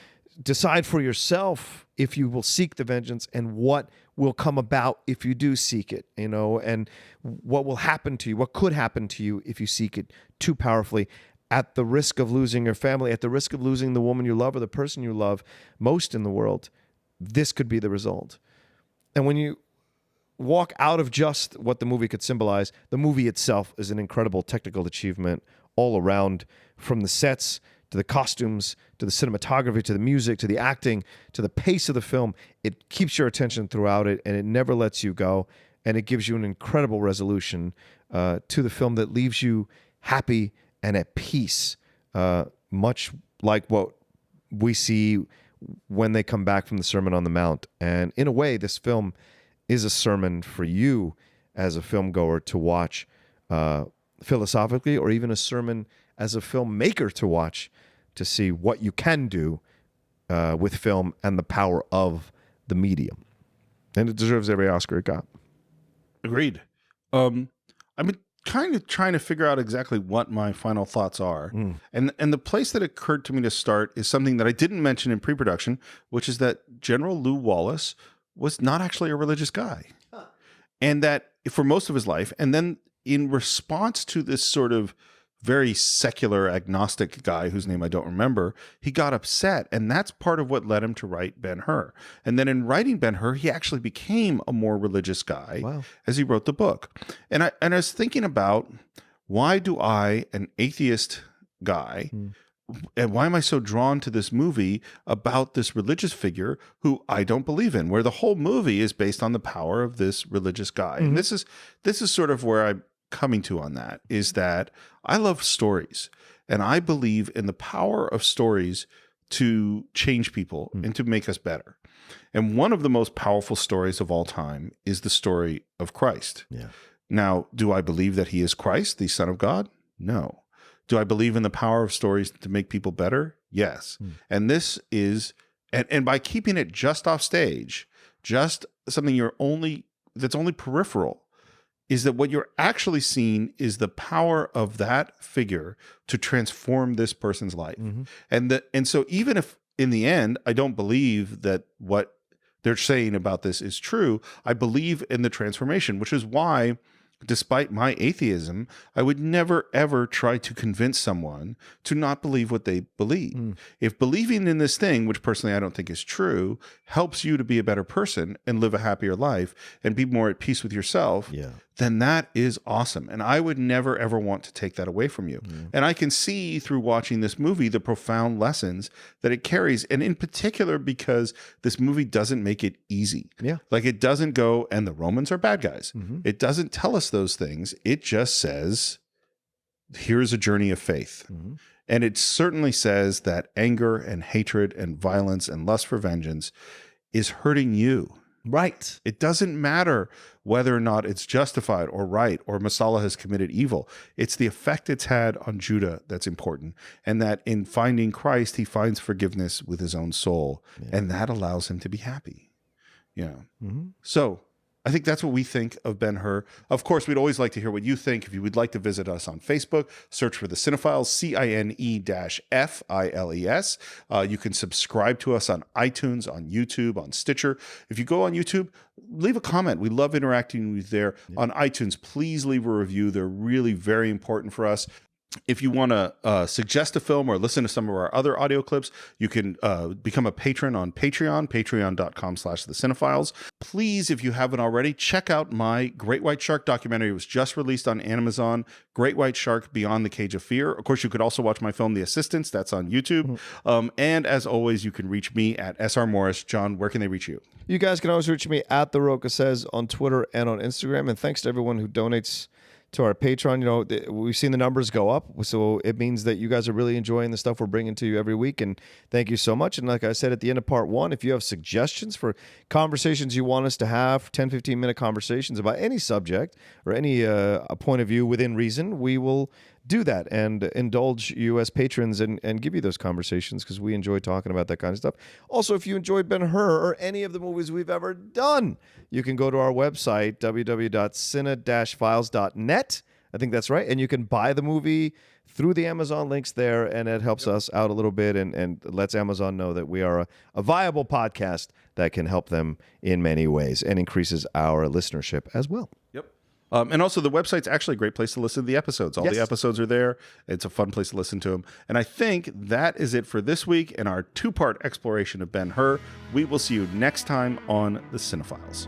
decide for yourself if you will seek the vengeance and what will come about if you do seek it, and what will happen to you, what could happen to you if you seek it too powerfully, at the risk of losing your family, at the risk of losing the woman you love or the person you love most in the world. This could be the result. And when you walk out of just what the movie could symbolize, the movie itself is an incredible technical achievement all around, from the sets to the costumes, to the cinematography, to the music, to the acting, to the pace of the film. It keeps your attention throughout it, and it never lets you go. And it gives you an incredible resolution to the film that leaves you happy and at peace, much like what we see when they come back from the Sermon on the Mount. And in a way, this film is a sermon for you as a film goer to watch philosophically, or even a sermon as a filmmaker to watch, to see what you can do with film and the power of the medium. And it deserves every Oscar it got. Agreed. I've been kind of trying to figure out exactly what my final thoughts are. And the place that occurred to me to start is something that I didn't mention in pre-production, which is that General Lew Wallace was not actually a religious guy. And that for most of his life, and then in response to this sort of very secular agnostic guy whose name I don't remember, he got upset. And that's part of what led him to write Ben Hur. And then in writing Ben Hur, he actually became a more religious guy as he wrote the book. And I was thinking about, why do I, an atheist guy, and why am I so drawn to this movie about this religious figure who I don't believe in, where the whole movie is based on the power of this religious guy? And this is sort of where I'm coming to on that, is that I love stories, and I believe in the power of stories to change people and to make us better. And one of the most powerful stories of all time is the story of Christ. Now, do I believe that he is Christ, the Son of God? No. Do I believe in the power of stories to make people better? Yes. And this is, and by keeping it just off stage, just something that's only peripheral, is that what you're actually seeing is the power of that figure to transform this person's life. And so even if in the end, I don't believe that what they're saying about this is true, I believe in the transformation, which is why, despite my atheism, I would never, ever try to convince someone to not believe what they believe. If believing in this thing, which personally I don't think is true, helps you to be a better person and live a happier life and be more at peace with yourself, then that is awesome. And I would never, ever want to take that away from you. And I can see through watching this movie the profound lessons that it carries. And in particular, because this movie doesn't make it easy. Like, it doesn't go, and the Romans are bad guys. It doesn't tell us those things. It just says, here's a journey of faith. And it certainly says that anger and hatred and violence and lust for vengeance is hurting you. Right. It doesn't matter whether or not it's justified or right, or Messala has committed evil. It's the effect it's had on Judah that's important. And that in finding Christ, he finds forgiveness with his own soul. And that allows him to be happy. So I think that's what we think of Ben Hur. Of course, we'd always like to hear what you think. If you would like to visit us on Facebook, search for the Cine-Files, Cine-Files. You can subscribe to us on iTunes, on YouTube, on Stitcher. If you go on YouTube, leave a comment. We love interacting with you there. On iTunes, please leave a review. They're really very important for us. If you want to suggest a film or listen to some of our other audio clips, you can become a patron on Patreon, patreon.com/thecine-files. Please, if you haven't already, check out my Great White Shark documentary. It was just released on Amazon, Great White Shark Beyond the Cage of Fear. Of course, you could also watch my film, The Assistants. That's on YouTube. And as always, you can reach me at SR Morris. John, where can they reach you? You guys can always reach me at The Roca Says on Twitter and on Instagram. And thanks to everyone who donates to our Patreon. We've seen the numbers go up, so it means that you guys are really enjoying the stuff we're bringing to you every week, and thank you so much. And like I said at the end of part one, if you have suggestions for conversations you want us to have, 10, 15-minute conversations about any subject or any a point of view within reason, we will do that and indulge you as patrons and give you those conversations, because we enjoy talking about that kind of stuff. Also, if you enjoyed Ben Hur or any of the movies we've ever done, you can go to our website, www.cine-files.net. I think that's right. And you can buy the movie through the Amazon links there, and it helps us out a little bit and lets Amazon know that we are a viable podcast that can help them in many ways and increases our listenership as well. And also, the website's actually a great place to listen to the episodes. All the episodes are there. It's a fun place to listen to them. And I think that is it for this week in our two-part exploration of Ben Hur. We will see you next time on the Cine-Files.